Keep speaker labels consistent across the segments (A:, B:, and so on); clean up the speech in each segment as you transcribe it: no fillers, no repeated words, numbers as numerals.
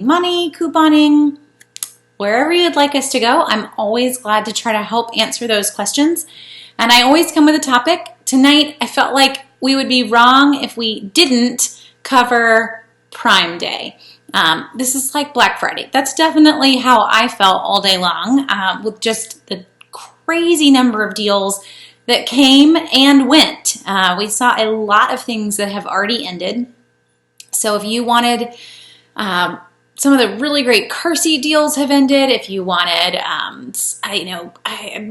A: money, couponing, wherever you'd like us to go. I'm always glad to try to help answer those questions. And I always come with a topic. Tonight, I felt like we would be wrong if we didn't cover Prime Day. This is like Black Friday. That's definitely how I felt all day long, with just the crazy number of deals that came and went. We saw a lot of things that have already ended. So if you wanted, some of the really great car seat deals have ended. If you wanted, I'm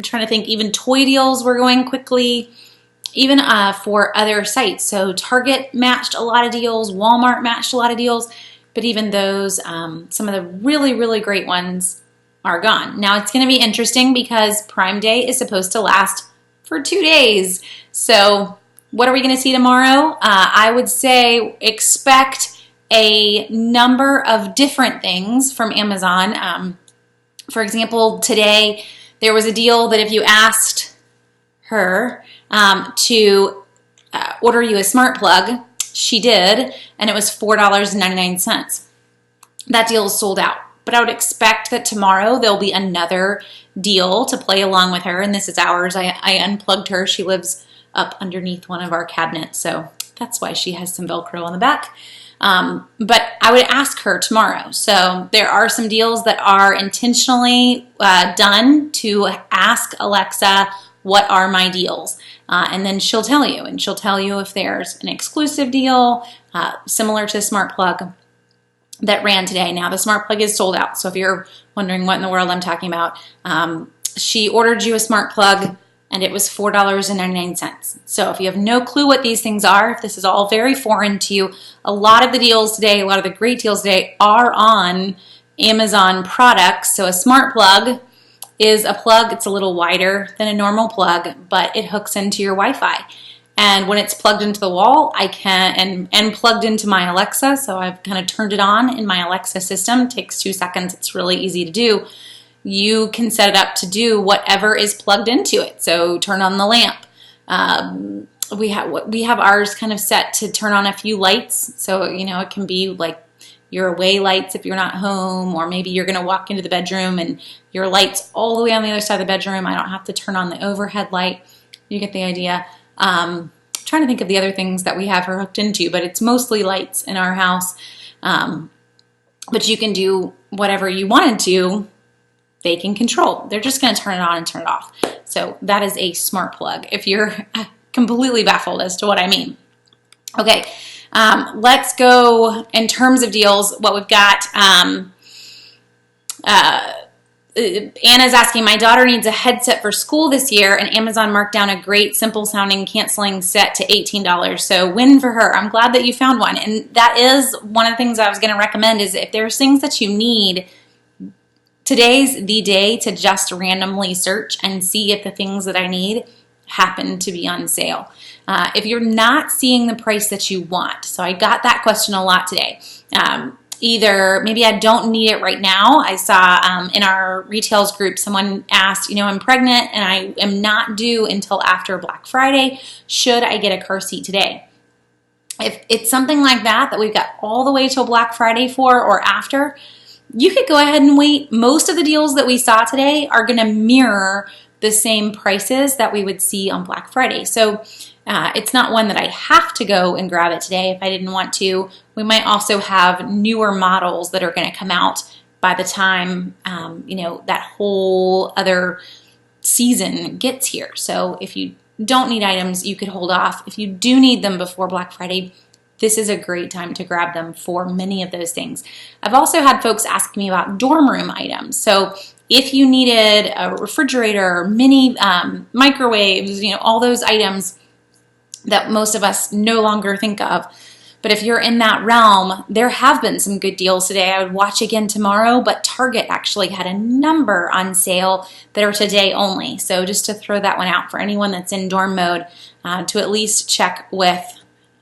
A: trying to think, even toy deals were going quickly, even for other sites. So Target matched a lot of deals, Walmart matched a lot of deals, but even those, some of the really, really great ones are gone. Now it's going to be interesting because Prime Day is supposed to last for 2 days. So what are we going to see tomorrow? I would say expect a number of different things from Amazon. For example, today there was a deal that if you asked her to order you a smart plug, she did, and it was $4.99. That deal is sold out. But I would expect that tomorrow there'll be another deal to play along with her, and this is ours. I unplugged her. She lives up underneath one of our cabinets, so that's why she has some Velcro on the back. But I would ask her tomorrow. So there are some deals that are intentionally done to ask Alexa, what are my deals? And then she'll tell you. And she'll tell you if there's an exclusive deal similar to Smart Plug that ran today. Now the Smart Plug is sold out. So if you're wondering what in the world I'm talking about, she ordered you a Smart Plug and it was $4.99. So if you have no clue what these things are, if this is all very foreign to you, a lot of the deals today, a lot of the great deals today are on Amazon products. So a Smart Plug is a plug. It's a little wider than a normal plug, but it hooks into your Wi-Fi. And when it's plugged into the wall, I can, and plugged into my Alexa, so I've kind of turned it on in my Alexa system. It takes 2 seconds. It's really easy to do. You can set it up to do whatever is plugged into it. So turn on the lamp. We have ours kind of set to turn on a few lights. So, it can be like your away lights if you're not home, or maybe you're going to walk into the bedroom and your light's all the way on the other side of the bedroom. I don't have to turn on the overhead light. You get the idea. Trying to think of the other things that we have her hooked into, but it's mostly lights in our house. But you can do whatever you wanted to. They can control. They're just going to turn it on and turn it off. So that is a smart plug if you're completely baffled as to what I mean. Okay, let's go in terms of deals. What we've got, Anna's asking, my daughter needs a headset for school this year, and Amazon marked down a great simple sounding canceling set to $18. So win for her. I'm glad that you found one. And that is one of the things I was going to recommend is if there's things that you need, today's the day to just randomly search and see if the things that I need happen to be on sale. If you're not seeing the price that you want, so I got that question a lot today. Either maybe I don't need it right now. I saw in our retails group, someone asked, I'm pregnant and I am not due until after Black Friday. Should I get a car seat today? If it's something like that we've got all the way till Black Friday for or after, you could go ahead and wait. Most of the deals that we saw today are going to mirror the same prices that we would see on Black Friday. So it's not one that I have to go and grab it today if I didn't want to. We might also have newer models that are going to come out by the time, that whole other season gets here. So if you don't need items, you could hold off. If you do need them before Black Friday, this is a great time to grab them for many of those things. I've also had folks ask me about dorm room items. So if you needed a refrigerator, mini microwaves, all those items that most of us no longer think of. But if you're in that realm, there have been some good deals today. I would watch again tomorrow, but Target actually had a number on sale that are today only. So just to throw that one out for anyone that's in dorm mode, to at least check with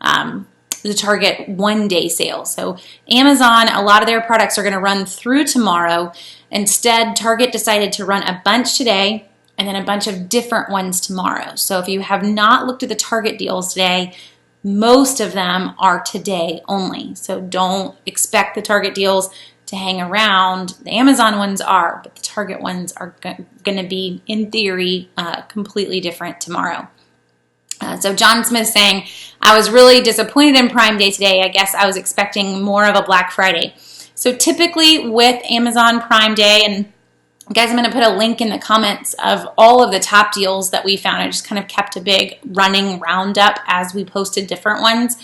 A: the Target one-day sale. So Amazon, a lot of their products are going to run through tomorrow. Instead, Target decided to run a bunch today and then a bunch of different ones tomorrow. So if you have not looked at the Target deals today, most of them are today only. So don't expect the Target deals to hang around. The Amazon ones are, but the Target ones are going to be, in theory, completely different tomorrow. So John Smith saying, I was really disappointed in Prime Day today. I guess I was expecting more of a Black Friday. So typically with Amazon Prime Day, and guys, I'm going to put a link in the comments of all of the top deals that we found. I just kind of kept a big running roundup as we posted different ones.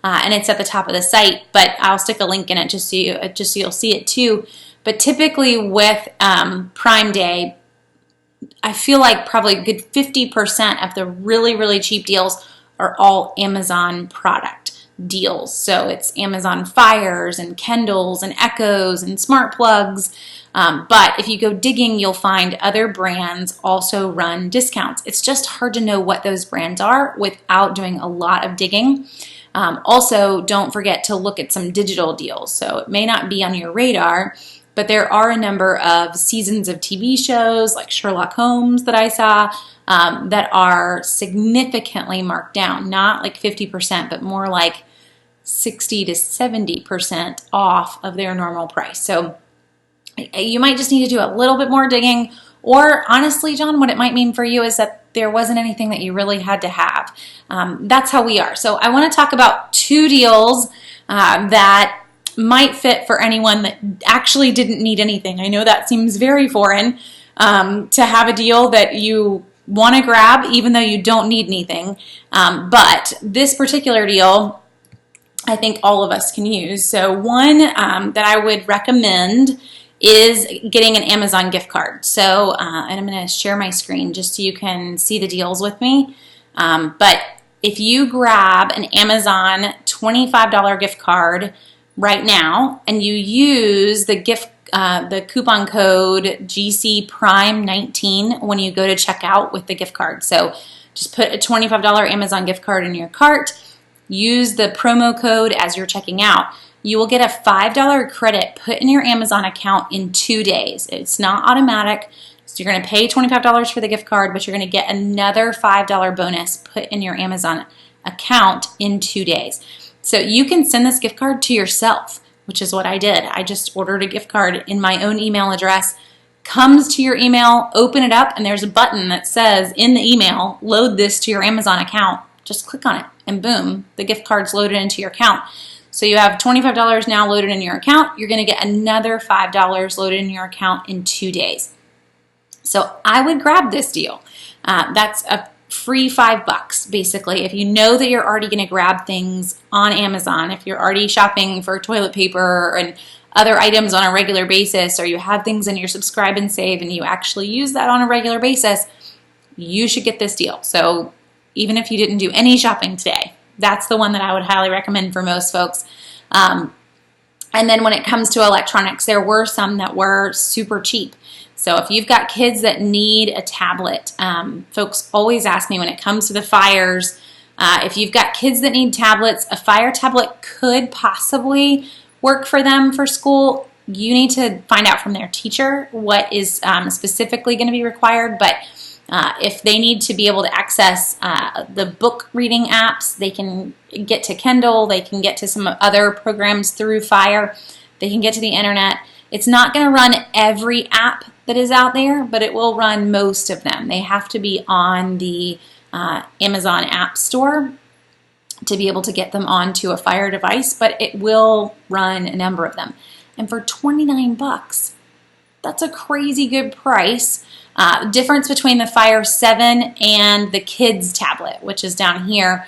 A: And it's at the top of the site, but I'll stick a link in it just so you'll see it too. But typically with Prime Day, I feel like probably a good 50% of the really, really cheap deals are all Amazon product deals. So it's Amazon Fires and Kindles and Echoes and smart plugs. But if you go digging, you'll find other brands also run discounts. It's just hard to know what those brands are without doing a lot of digging. Also, don't forget to look at some digital deals. So it may not be on your radar, but there are a number of seasons of TV shows like Sherlock Holmes that I saw that are significantly marked down, not like 50%, but more like 60 to 70% off of their normal price. So you might just need to do a little bit more digging, or honestly, John, what it might mean for you is that there wasn't anything that you really had to have. That's how we are. So I want to talk about two deals that might fit for anyone that actually didn't need anything. I know that seems very foreign to have a deal that you want to grab even though you don't need anything. But this particular deal, I think all of us can use. So one that I would recommend is getting an Amazon gift card. So, and I'm going to share my screen just so you can see the deals with me. But if you grab an Amazon $25 gift card right now and you use the coupon code GC Prime 19 when you go to checkout with the gift card. So just put a $25 Amazon gift card in your cart, use the promo code as you're checking out. You will get a $5 credit put in your Amazon account in 2 days. It's not automatic. So you're going to pay $25 for the gift card, but you're going to get another $5 bonus put in your Amazon account in 2 days. So you can send this gift card to yourself, which is what I did. I just ordered a gift card in my own email address, comes to your email, open it up, and there's a button that says in the email, load this to your Amazon account. Just click on it, and boom, the gift card's loaded into your account. So you have $25 now loaded in your account. You're going to get another $5 loaded in your account in 2 days. So I would grab this deal. That's a free $5 basically. If you know that you're already going to grab things on Amazon, if you're already shopping for toilet paper and other items on a regular basis, or you have things in your subscribe and save and you actually use that on a regular basis, you should get this deal. So even if you didn't do any shopping today, that's the one that I would highly recommend for most folks. And then when it comes to electronics, there were some that were super cheap. So if you've got kids that need a tablet, folks always ask me when it comes to the Fires, if you've got kids that need tablets, a Fire tablet could possibly work for them for school. You need to find out from their teacher what is specifically going to be required, but if they need to be able to access the book reading apps, they can get to Kindle, they can get to some other programs through Fire, they can get to the internet. It's not going to run every app that is out there, but it will run most of them. They have to be on the Amazon App Store to be able to get them onto a Fire device, but it will run a number of them. And for $29, that's a crazy good price. Difference between the Fire 7 and the kids tablet, which is down here,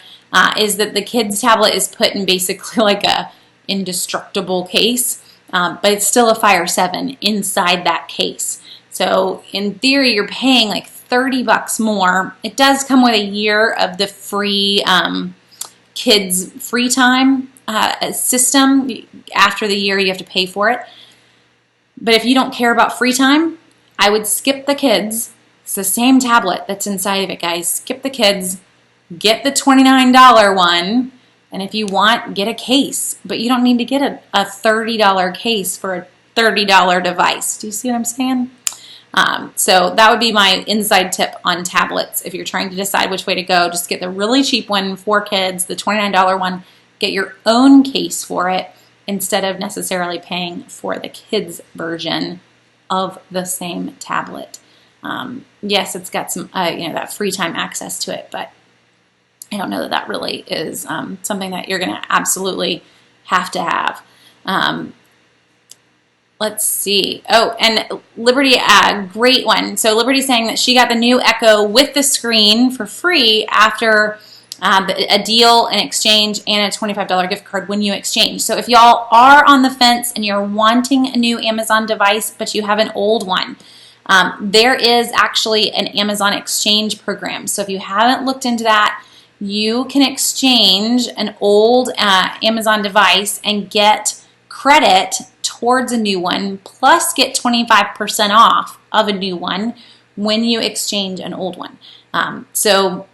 A: is that the kids tablet is put in basically like a indestructible case, but it's still a Fire 7 inside that case. So in theory, you're paying like $30 more. It does come with a year of the free kids free time system. After the year, you have to pay for it. But if you don't care about free time, I would skip the kids. It's the same tablet that's inside of it, guys. Skip the kids. Get the $29 one. And if you want, get a case. But you don't need to get a $30 case for a $30 device. Do you see what I'm saying? So that would be my inside tip on tablets. If you're trying to decide which way to go, just get the really cheap one for kids, the $29 one. Get your own case for it. instead of necessarily paying for the kids' version of the same tablet. Yes, it's got some, that free time access to it, but I don't know that that really is something that you're going to absolutely have to have. Let's see. Oh, and Liberty, great one. So Liberty's saying that she got the new Echo with the screen for free after a deal, an exchange, and a $25 gift card when you exchange. So if y'all are on the fence and you're wanting a new Amazon device, but you have an old one, there is actually an Amazon exchange program. So if you haven't looked into that, you can exchange an old Amazon device and get credit towards a new one, plus get 25% off of a new one when you exchange an old one. So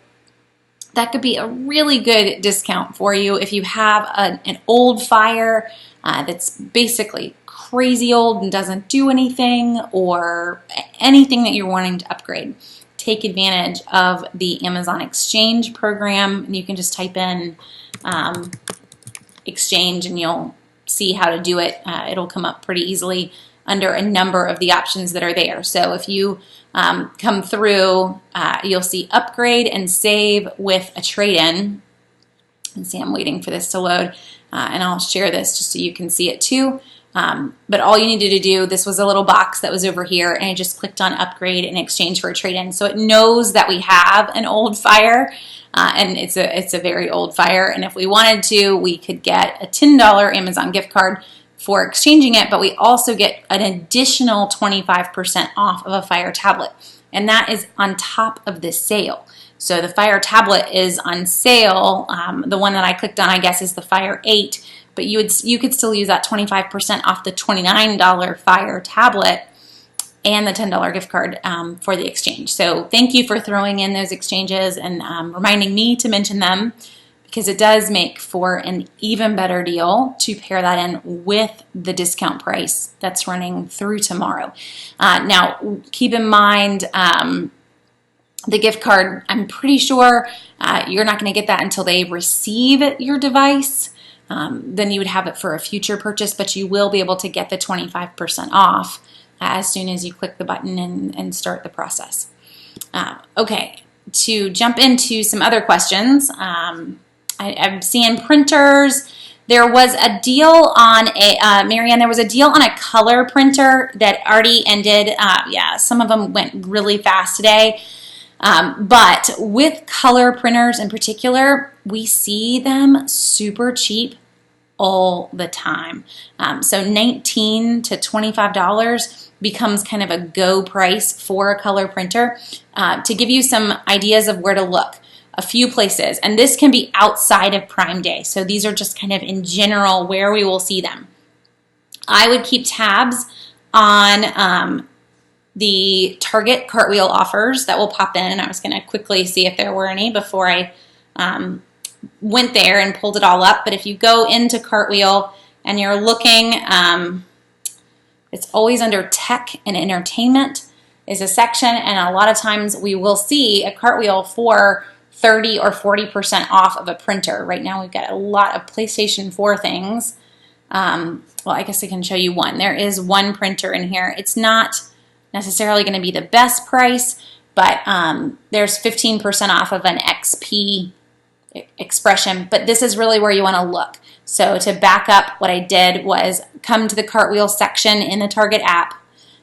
A: that could be a really good discount for you if you have an old Fire that's basically crazy old and doesn't do anything, or anything that you're wanting to upgrade. Take advantage of the Amazon exchange program, and you can just type in exchange and you'll see how to do it. It'll come up pretty easily under a number of the options that are there. So if you come through, you'll see upgrade and save with a trade-in. And see, I'm waiting for this to load, and I'll share this just so you can see it too. But all you needed to do, this was a little box that was over here, and I just clicked on upgrade and exchange for a trade-in. So it knows that we have an old Fire, and it's a very old Fire. And if we wanted to, we could get a $10 Amazon gift card for exchanging it, but we also get an additional 25% off of a Fire tablet. And that is on top of this sale. So the Fire tablet is on sale. The one that I clicked on, I guess, is the Fire 8. But you could still use that 25% off the $29 Fire tablet and the $10 gift card for the exchange. So thank you for throwing in those exchanges and reminding me to mention them, because it does make for an even better deal to pair that in with the discount price that's running through tomorrow. Now, keep in mind, the gift card, I'm pretty sure you're not going to get that until they receive your device. Then you would have it for a future purchase, but you will be able to get the 25% off as soon as you click the button and start the process. Okay, to jump into some other questions, I'm seeing printers. There was a deal on Marianne, there was a deal on a color printer that already ended. Yeah, some of them went really fast today. But with color printers in particular, we see them super cheap all the time. So $19 to $25 becomes kind of a go price for a color printer. To give you some ideas of where to look, a few places, and this can be outside of Prime Day. So these are just kind of in general where we will see them. I would keep tabs on the Target Cartwheel offers that will pop in. I was going to quickly see if there were any before I went there and pulled it all up. But if you go into Cartwheel and you're looking, it's always under Tech and Entertainment is a section, and a lot of times we will see a Cartwheel for 30 or 40% off of a printer. Right now we've got a lot of PlayStation 4 things. Well, I guess I can show you one. There is one printer in here. It's not necessarily going to be the best price, but there's 15% off of an XP expression, but this is really where you want to look. So to back up, what I did was come to the Cartwheel section in the Target app,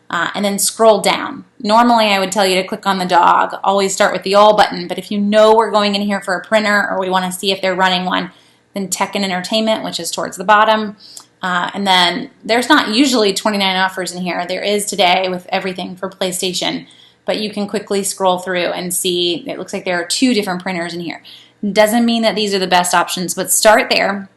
A: and then scroll down. Normally I would tell you to click on the dog, always start with the all button, but if you know we're going in here for a printer or we want to see if they're running one, then Tech and Entertainment, which is towards the bottom. And then there's not usually 29 offers in here. There is today with everything for PlayStation, but you can quickly scroll through and see, it looks like there are 2 different printers in here. Doesn't mean that these are the best options, but start there.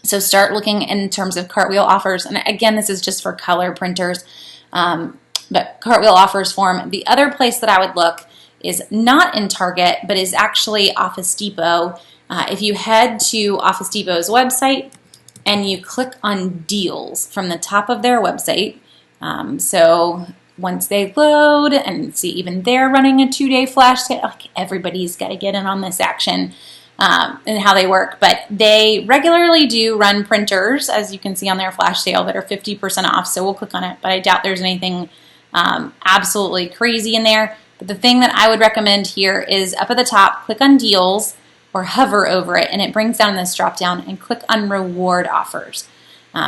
A: So start looking in terms of Cartwheel offers. And again, this is just for color printers, but Cartwheel offers form. The other place that I would look is not in Target, but is actually Office Depot. If you head to Office Depot's website and you click on deals from the top of their website, so once they load and see even they're running a 2-day flash sale, like everybody's got to get in on this action. and how they work. But they regularly do run printers, as you can see on their flash sale, that are 50% off. So we'll click on it, but I doubt there's anything absolutely crazy in there. But the thing that I would recommend here is up at the top, click on deals or hover over it, and it brings down this drop down, and click on reward offers.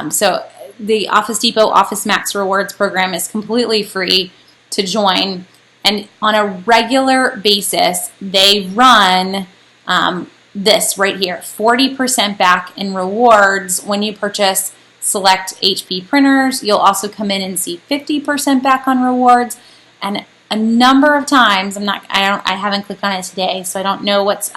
A: So the Office Depot Office Max Rewards program is completely free to join, and on a regular basis they run this right here, 40% back in rewards when you purchase select HP printers. You'll also come in and see 50% back on rewards, and a number of times, I haven't clicked on it today, so I don't know what's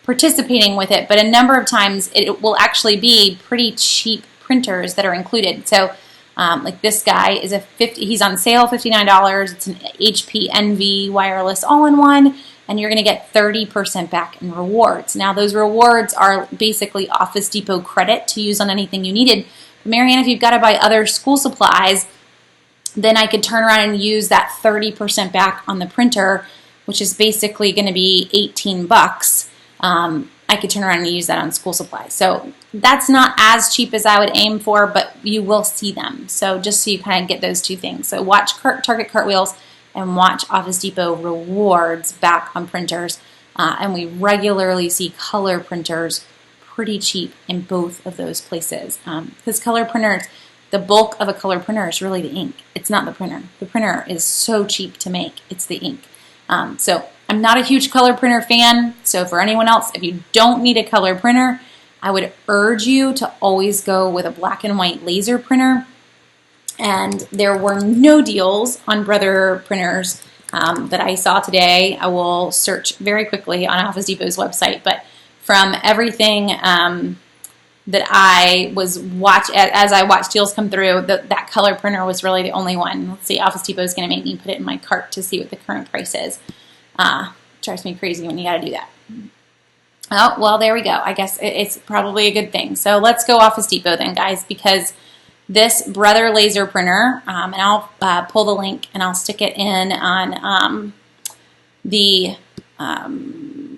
A: participating with it, but a number of times it will actually be pretty cheap printers that are included. So like this guy is he's on sale, $59. It's an HP Envy wireless all-in-one, and you're going to get 30% back in rewards. Now those rewards are basically Office Depot credit to use on anything you needed. But Marianne, if you've got to buy other school supplies, then I could turn around and use that 30% back on the printer, which is basically going to be 18 bucks. I could turn around and use that on school supplies. So that's not as cheap as I would aim for, but you will see them. So just so you kind of get those two things. So watch Target Cartwheels and watch Office Depot rewards back on printers. And we regularly see color printers pretty cheap in both of those places. Because color printers, the bulk of a color printer is really the ink. It's not the printer. The printer is so cheap to make. It's the ink. So I'm not a huge color printer fan. So for anyone else, if you don't need a color printer, I would urge you to always go with a black and white laser printer. And there were no deals on Brother printers that I saw today. I will search very quickly on Office Depot's website, but from everything that I was as I watched deals come through, that color printer was really the only one. Let's see, Office Depot is going to make me put it in my cart to see what the current price is. Drives me crazy when you got to do that. Oh, well, there we go. I guess it's probably a good thing. So let's go Office Depot then, guys, because this Brother laser printer, and I'll pull the link and I'll stick it in on the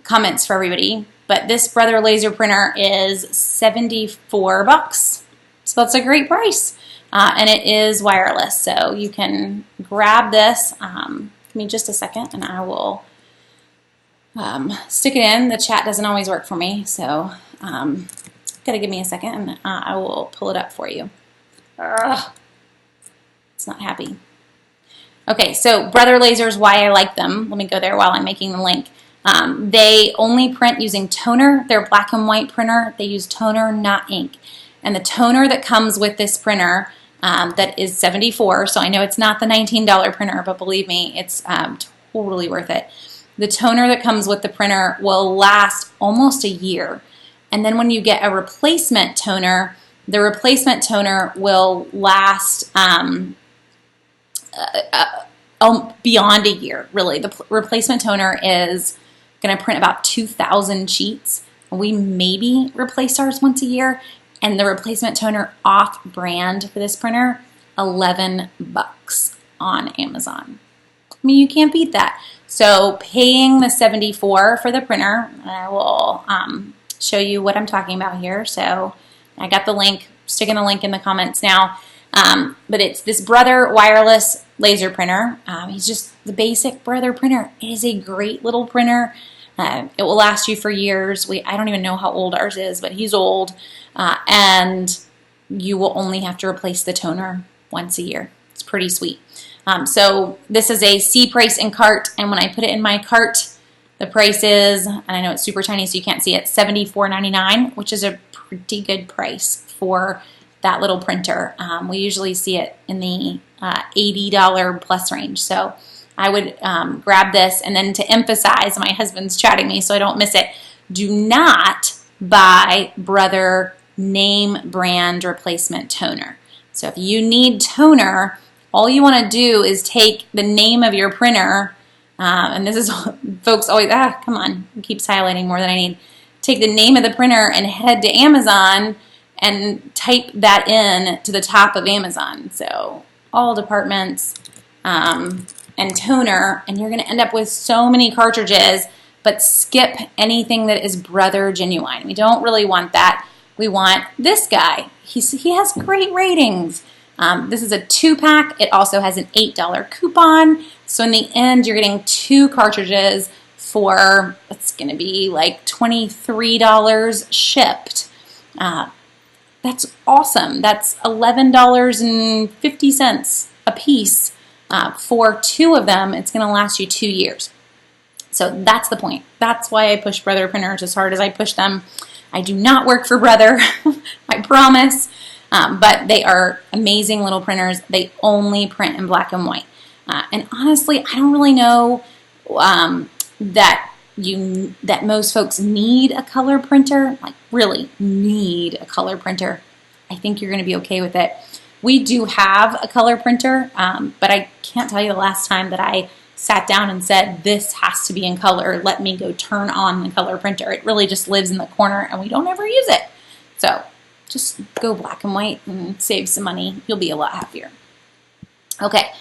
A: comments for everybody. But this Brother laser printer is 74 bucks. So that's a great price. And it is wireless. So you can grab this. Give me just a second and I will stick it in. The chat doesn't always work for me. So gotta give me a second and I will pull it up for you. It's not happy. Okay, so Brother lasers, why I like them. Let me go there while I'm making the link. They only print using toner. They're black and white printer. They use toner, not ink. And the toner that comes with this printer that is $74, so I know it's not the $19 printer, but believe me, it's totally worth it. The toner that comes with the printer will last almost a year. And then when you get a replacement toner, the replacement toner will last beyond a year, really. The replacement toner is going to print about 2,000 sheets. We maybe replace ours once a year. And the replacement toner off brand for this printer, 11 bucks on Amazon. I mean, you can't beat that. So paying the 74 for the printer, and I will show you what I'm talking about here. So I got the link, sticking the link in the comments now. But it's this Brother wireless laser printer. He's just the basic Brother printer. It is a great little printer. It will last you for years. I don't even know how old ours is, but he's old. And you will only have to replace the toner once a year. It's pretty sweet. So this is a C price in cart, and when I put it in my cart, the price is, and I know it's super tiny so you can't see it, $74.99, which is a pretty good price for that little printer. We usually see it in the $80 plus range. So I would grab this, and then to emphasize, my husband's chatting me so I don't miss it, do not buy Brother name brand replacement toner. So if you need toner, all you want to do is take the name of your printer, and this is, folks always, come on, it keeps highlighting more than I need. Take the name of the printer and head to Amazon and type that in to the top of Amazon. So all departments and toner, and you're going to end up with so many cartridges but skip anything that is Brother Genuine. We don't really want that. We want this guy. He has great ratings. This is a 2-pack. It also has an $8 coupon. So in the end, you're getting 2 cartridges for, it's going to be like $23 shipped. That's awesome. That's $11.50 a piece. For 2 of them, it's going to last you 2 years. So that's the point. That's why I push Brother printers as hard as I push them. I do not work for Brother, I promise. But they are amazing little printers. They only print in black and white. And honestly, I don't really know that most folks need a color printer, like really need a color printer. I think you're going to be okay with it. We do have a color printer, but I can't tell you the last time that I sat down and said, this has to be in color. Let me go turn on the color printer. It really just lives in the corner and we don't ever use it. So just go black and white and save some money. You'll be a lot happier. Okay.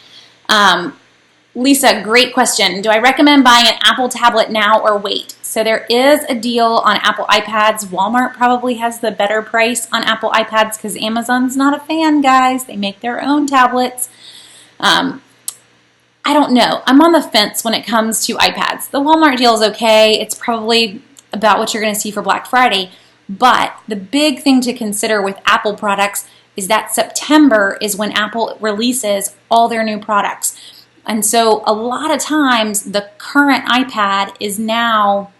A: Lisa, great question. Do I recommend buying an Apple tablet now or wait? So there is a deal on Apple iPads. Walmart probably has the better price on Apple iPads because Amazon's not a fan, guys. They make their own tablets. I don't know. I'm on the fence when it comes to iPads. The Walmart deal is okay. It's probably about what you're going to see for Black Friday. But the big thing to consider with Apple products is that September is when Apple releases all their new products. And so a lot of times the current iPad is now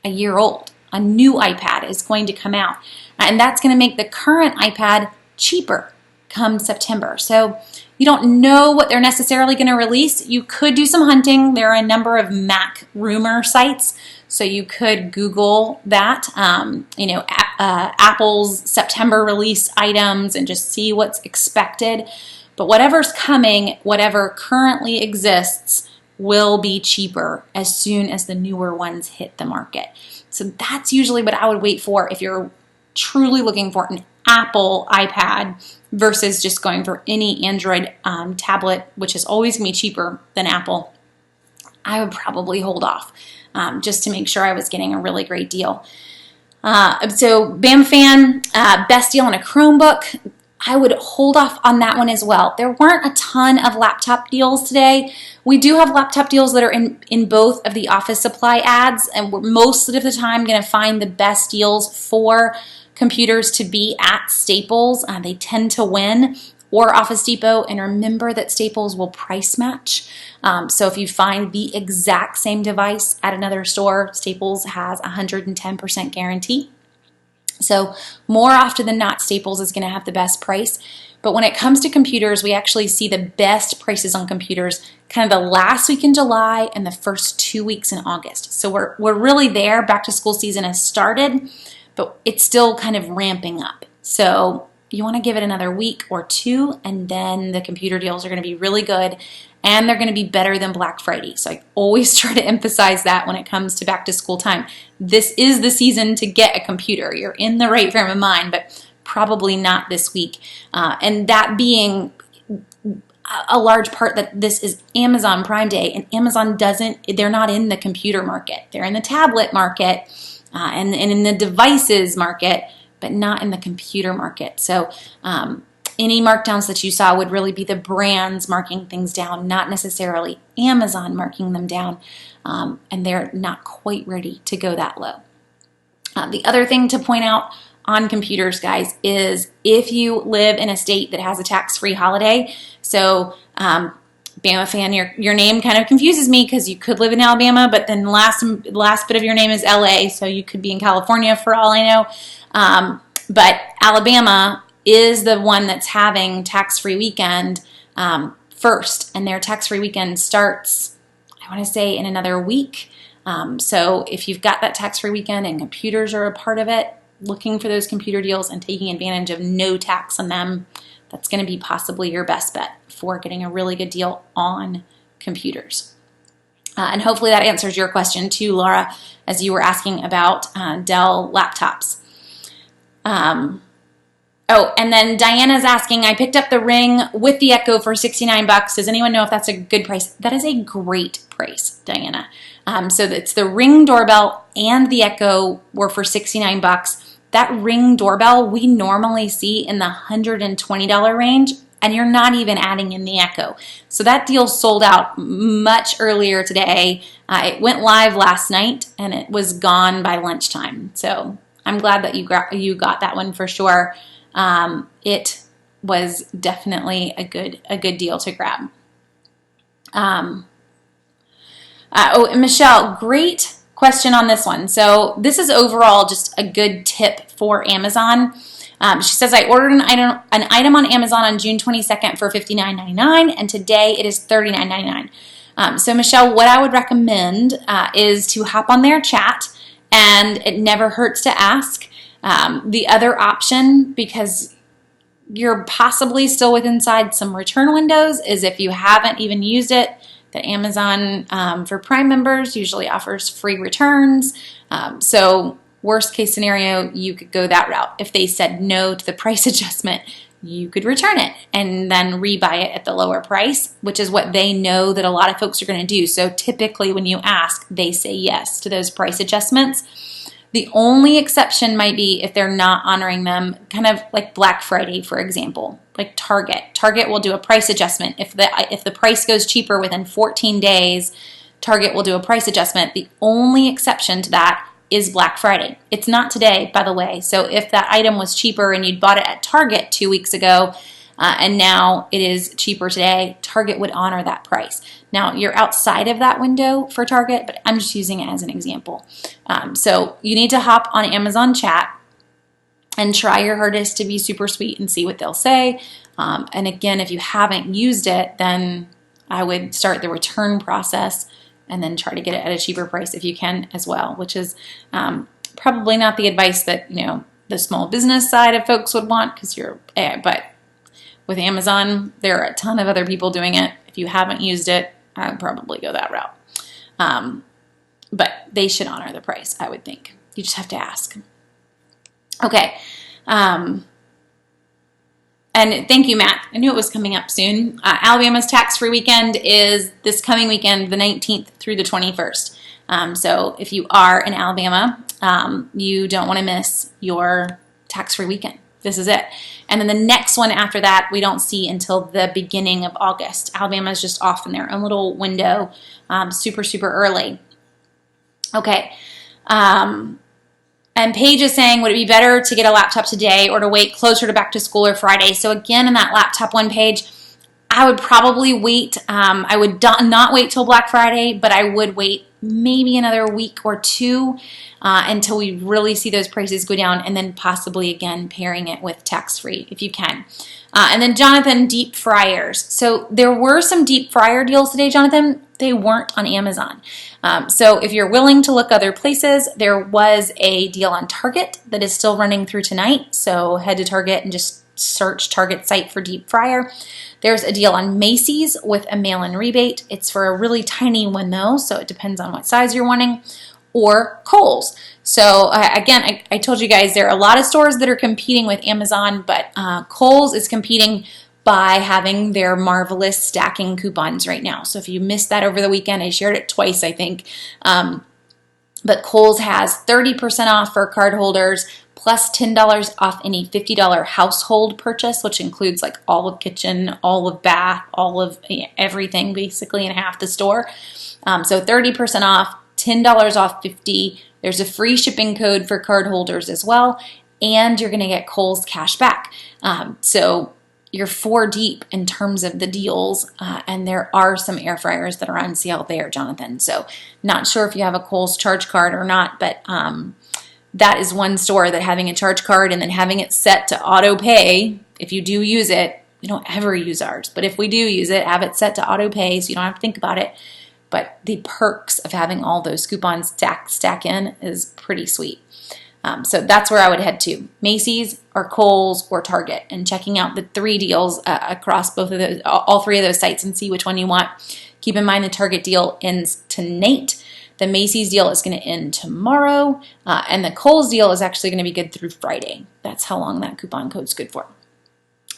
A: a year old. A new iPad is going to come out. And that's going to make the current iPad cheaper come September. So you don't know what they're necessarily going to release. You could do some hunting. There are a number of Mac rumor sites. So you could Google that, Apple's September release items and just see what's expected. But whatever's coming, whatever currently exists, will be cheaper as soon as the newer ones hit the market. So that's usually what I would wait for if you're truly looking for an Apple iPad versus just going for any Android tablet, which is always going to be cheaper than Apple. I would probably hold off just to make sure I was getting a really great deal. So Bama Fan, best deal on a Chromebook. I would hold off on that one as well. There weren't a ton of laptop deals today. We do have laptop deals that are in both of the office supply ads, and we're most of the time going to find the best deals for computers to be at Staples. They tend to win, or Office Depot, and remember that Staples will price match. So if you find the exact same device at another store, Staples has 110% guarantee. So more often than not, Staples is going to have the best price. But when it comes to computers, we actually see the best prices on computers kind of the last week in July and the first 2 weeks in August. So we're really there. Back to school season has started, but it's still kind of ramping up. So you want to give it another week or 2, and then the computer deals are going to be really good, and they're going to be better than Black Friday. So I always try to emphasize that when it comes to back to school time. This is the season to get a computer. You're in the right frame of mind, but probably not this week. And that being a large part that this is Amazon Prime Day, and Amazon they're not in the computer market. They're in the tablet market and in the devices market, but not in the computer market. So any markdowns that you saw would really be the brands marking things down, not necessarily Amazon marking them down, and they're not quite ready to go that low. The other thing to point out on computers, guys, is if you live in a state that has a tax-free holiday, so Bama Fan, your name kind of confuses me because you could live in Alabama, but then the last bit of your name is LA, so you could be in California for all I know. But Alabama is the one that's having tax-free weekend first, and their tax-free weekend starts, I want to say, in another week. So if you've got that tax-free weekend and computers are a part of it, looking for those computer deals and taking advantage of no tax on them, that's going to be possibly your best bet for getting a really good deal on computers. And hopefully that answers your question too, Laura, as you were asking about Dell laptops. Oh, and then Diana's asking, I picked up the Ring with the Echo for $69. Does anyone know if that's a good price? That is a great price, Diana. So it's the Ring doorbell and the Echo were for $69. That Ring doorbell we normally see in the $120 range, and you're not even adding in the Echo. So that deal sold out much earlier today. It went live last night, and it was gone by lunchtime. So I'm glad that you got that one for sure. It was definitely a good deal to grab. And Michelle, great question on this one. So this is overall just a good tip for Amazon. She says, I ordered an item on Amazon on June 22nd for $59.99, and today it is $39.99. So Michelle, what I would recommend is to hop on their chat, and it never hurts to ask. The other option, because you're possibly still inside some return windows, is if you haven't even used it, that Amazon for Prime members usually offers free returns. So worst case scenario, you could go that route. If they said no to the price adjustment, you could return it and then rebuy it at the lower price, which is what they know that a lot of folks are going to do. So typically when you ask, they say yes to those price adjustments. The only exception might be if they're not honoring them, kind of like Black Friday, for example, like Target. Target will do a price adjustment. If the price goes cheaper within 14 days, Target will do a price adjustment. The only exception to that is Black Friday. It's not today, by the way. So if that item was cheaper and you'd bought it at Target 2 weeks ago, and now it is cheaper today, Target would honor that price. Now, you're outside of that window for Target, but I'm just using it as an example. So you need to hop on Amazon chat and try your hardest to be super sweet and see what they'll say. And again, if you haven't used it, then I would start the return process and then try to get it at a cheaper price if you can as well, which is probably not the advice that, the small business side of folks would want, but with Amazon, there are a ton of other people doing it. If you haven't used it, I would probably go that route. But they should honor the price, I would think. You just have to ask. Okay. And thank you, Matt. I knew it was coming up soon. Alabama's tax-free weekend is this coming weekend, the 19th through the 21st. So if you are in Alabama, you don't want to miss your tax-free weekend. This is it. And then the next one after that, we don't see until the beginning of August. Alabama is just off in their own little window, super, super early. Okay. And Paige is saying, would it be better to get a laptop today or to wait closer to back to school or Friday? So again, in that laptop one page, I would probably wait. I would not wait till Black Friday, but I would wait maybe another week or two until we really see those prices go down, and then possibly again pairing it with tax-free if you can. And then Jonathan, deep fryers. So there were some deep fryer deals today, Jonathan. They weren't on Amazon. So if you're willing to look other places, there was a deal on Target that is still running through tonight. So head to Target and just search Target site for deep fryer. There's a deal on Macy's with a mail-in rebate. It's for a really tiny one though, so it depends on what size you're wanting. Or Kohl's. So again, I told you guys there are a lot of stores that are competing with Amazon, but Kohl's is competing by having their marvelous stacking coupons right now. So if you missed that over the weekend, I shared it twice, I think. But Kohl's has 30% off for card holders, plus $10 off any $50 household purchase, which includes like all of kitchen, all of bath, all of everything basically in half the store. So 30% off, $10 off 50. There's a free shipping code for card holders as well, and you're going to get Kohl's cash back. So you're 4 deep in terms of the deals, and there are some air fryers that are on sale there, Jonathan. So not sure if you have a Kohl's charge card or not, but that is one store that having a charge card and then having it set to auto pay, if you do use it, we don't ever use ours, but if we do use it, have it set to auto pay so you don't have to think about it. But the perks of having all those coupons stack in is pretty sweet. So that's where I would head to, Macy's or Kohl's or Target, and checking out the 3 deals across both of those, all 3 of those sites, and see which one you want. Keep in mind the Target deal ends tonight. The Macy's deal is going to end tomorrow, and the Kohl's deal is actually going to be good through Friday. That's how long that coupon code's good for.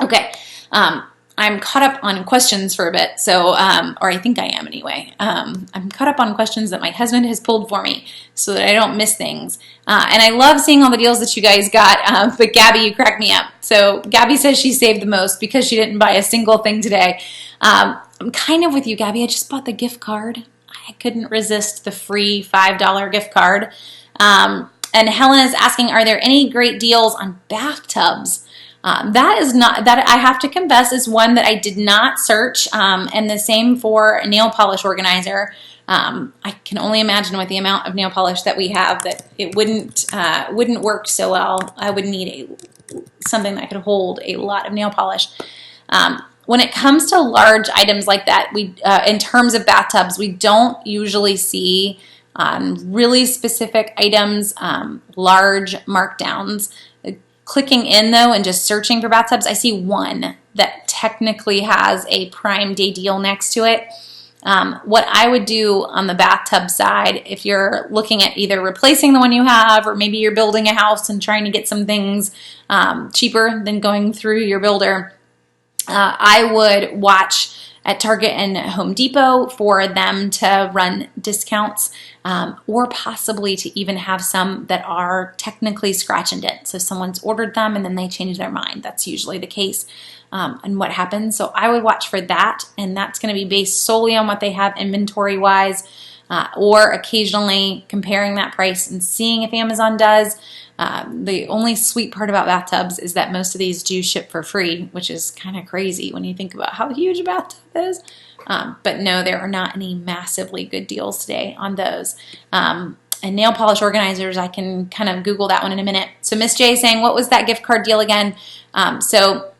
A: Okay, I'm caught up on questions for a bit, so, or I think I am anyway. I'm caught up on questions that my husband has pulled for me so that I don't miss things. And I love seeing all the deals that you guys got, but Gabby, you cracked me up. So Gabby says she saved the most because she didn't buy a single thing today. I'm kind of with you, Gabby. I just bought the gift card. I couldn't resist the free $5 gift card. And Helen is asking, are there any great deals on bathtubs? That is not, that I have to confess, is one that I did not search, and the same for a nail polish organizer. I can only imagine with the amount of nail polish that we have that it wouldn't work so well. I would need something that could hold a lot of nail polish. When it comes to large items like that, we in terms of bathtubs, we don't usually see really specific items, large markdowns. Clicking in though and just searching for bathtubs, I see one that technically has a Prime Day deal next to it. What I would do on the bathtub side, if you're looking at either replacing the one you have, or maybe you're building a house and trying to get some things cheaper than going through your builder, I would watch at Target and Home Depot for them to run discounts, or possibly to even have some that are technically scratch and dent. So someone's ordered them and then they change their mind. That's usually the case, and what happens. So I would watch for that, and that's going to be based solely on what they have inventory-wise, or occasionally comparing that price and seeing if Amazon does. The only sweet part about bathtubs is that most of these do ship for free, which is kind of crazy when you think about how huge a bathtub is. But no, there are not any massively good deals today on those. And nail polish organizers, I can kind of Google that one in a minute. So Miss J is saying, what was that gift card deal again? So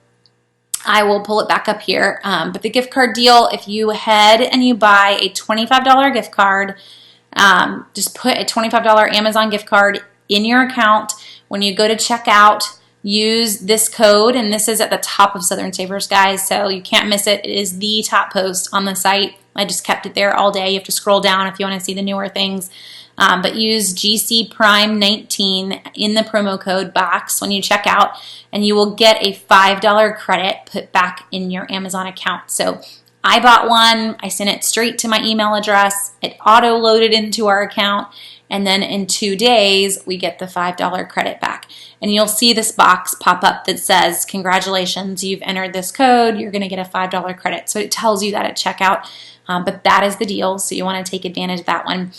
A: I will pull it back up here. But the gift card deal, if you head and you buy a $25 gift card, just put a $25 Amazon gift card in your account. When you go to checkout, use this code, and this is at the top of Southern Savers, guys, so you can't miss it. It is the top post on the site. I just kept it there all day. You have to scroll down if you want to see the newer things. But use GC Prime 19 in the promo code box when you check out, and you will get a $5 credit put back in your Amazon account. So I bought one. I sent it straight to my email address. It auto-loaded into our account, and then in 2 days, we get the $5 credit back. And you'll see this box pop up that says, congratulations, you've entered this code. You're going to get a $5 credit. So it tells you that at checkout. But that is the deal, so you want to take advantage of that one.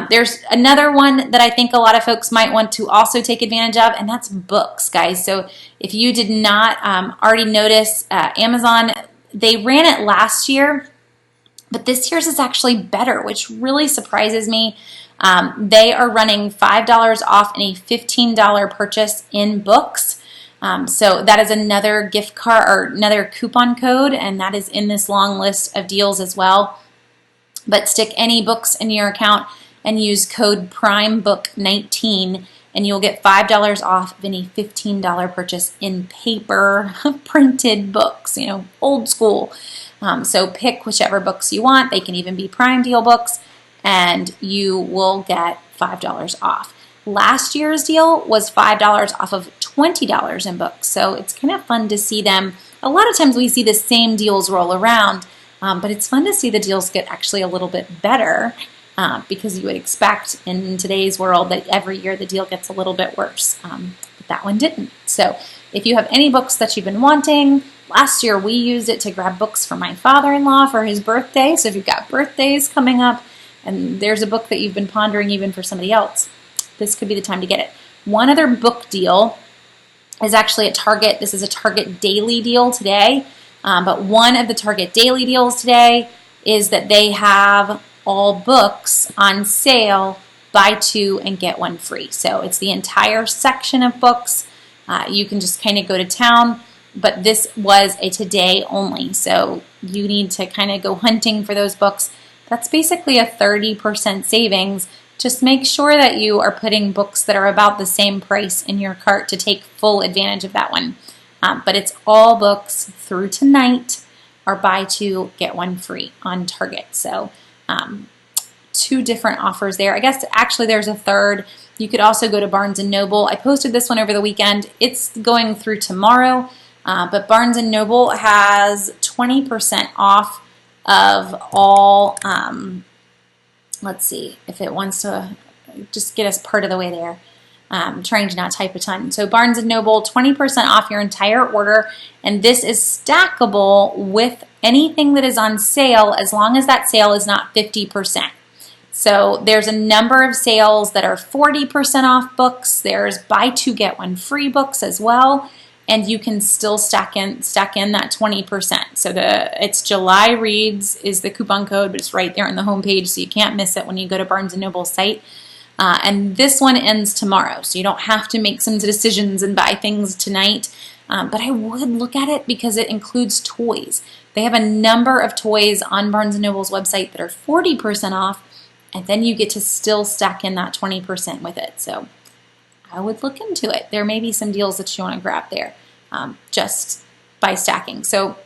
A: There's another one that I think a lot of folks might want to also take advantage of, and that's books, guys. So if you did not already notice, Amazon, they ran it last year, but this year's is actually better, which really surprises me. They are running $5 off any $15 purchase in books. So that is another gift card or another coupon code, and that is in this long list of deals as well. But stick any books in your account and use code PRIMEBOOK19, and you'll get $5 off of any $15 purchase in paper printed books, you know, old school. So pick whichever books you want. They can even be Prime Deal books, and you will get $5 off. Last year's deal was $5 off of $20 in books, so it's kind of fun to see them. A lot of times we see the same deals roll around, but it's fun to see the deals get actually a little bit better, because you would expect in today's world that every year the deal gets a little bit worse, but that one didn't. So if you have any books that you've been wanting, last year we used it to grab books for my father-in-law for his birthday, so if you've got birthdays coming up and there's a book that you've been pondering even for somebody else, this could be the time to get it. One other book deal is actually at Target. This is a Target daily deal today, but one of the Target daily deals today is that they have all books on sale, buy two and get one free. So it's the entire section of books. You can just kind of go to town, but this was a today only, so you need to kind of go hunting for those books. That's basically a 30% savings. Just make sure that you are putting books that are about the same price in your cart to take full advantage of that one. But it's all books through tonight are buy two, get one free on Target. So $2 2 different offers there. I guess actually there's a third. You could also go to Barnes & Noble. I posted this one over the weekend. It's going through tomorrow, but Barnes & Noble has 20% off of all, let's see if it wants to just get us part of the way there. Trying to not type a ton. So Barnes & Noble, 20% off your entire order, and this is stackable with anything that is on sale as long as that sale is not 50%. So there's a number of sales that are 40% off books. There's buy 2 get 1 free books as well, and you can still stack in that 20%. So it's July Reads is the coupon code, but it's right there on the homepage, so you can't miss it when you go to Barnes & Noble's site. And this one ends tomorrow, so you don't have to make some decisions and buy things tonight. But I would look at it because it includes toys. They have a number of toys on Barnes & Noble's website that are 40% off, and then you get to still stack in that 20% with it. So I would look into it. There may be some deals that you want to grab there just by stacking. So it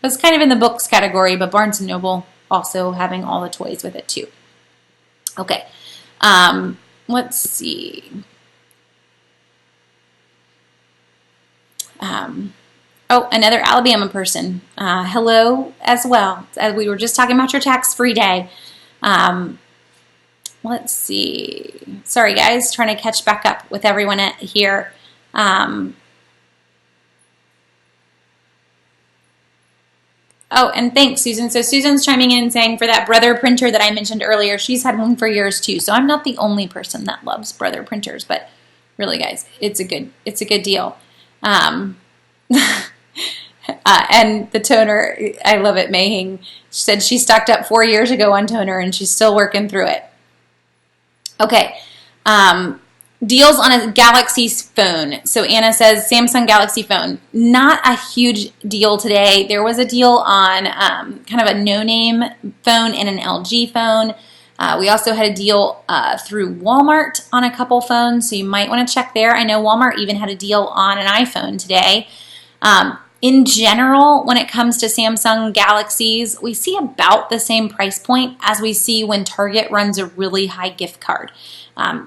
A: was kind of in the books category, but Barnes & Noble also having all the toys with it too. Okay. Let's see. Oh, another Alabama person. Hello as well. We were just talking about your tax-free day. Let's see. Sorry, guys. Trying to catch back up with everyone here. Oh, and thanks, Susan. So Susan's chiming in saying for that Brother printer that I mentioned earlier, she's had one for years too. So I'm not the only person that loves Brother printers, but really, guys, it's a good deal. And the toner, I love it. Mayhing, she said she stocked up 4 years ago on toner, and she's still working through it. Okay. Deals on a Galaxy phone. So Anna says Samsung Galaxy phone. Not a huge deal today. There was a deal on kind of a no-name phone and an LG phone. We also had a deal through Walmart on a couple phones, so you might want to check there. I know Walmart even had a deal on an iPhone today. In general, when it comes to Samsung Galaxies, we see about the same price point as we see when Target runs a really high gift card.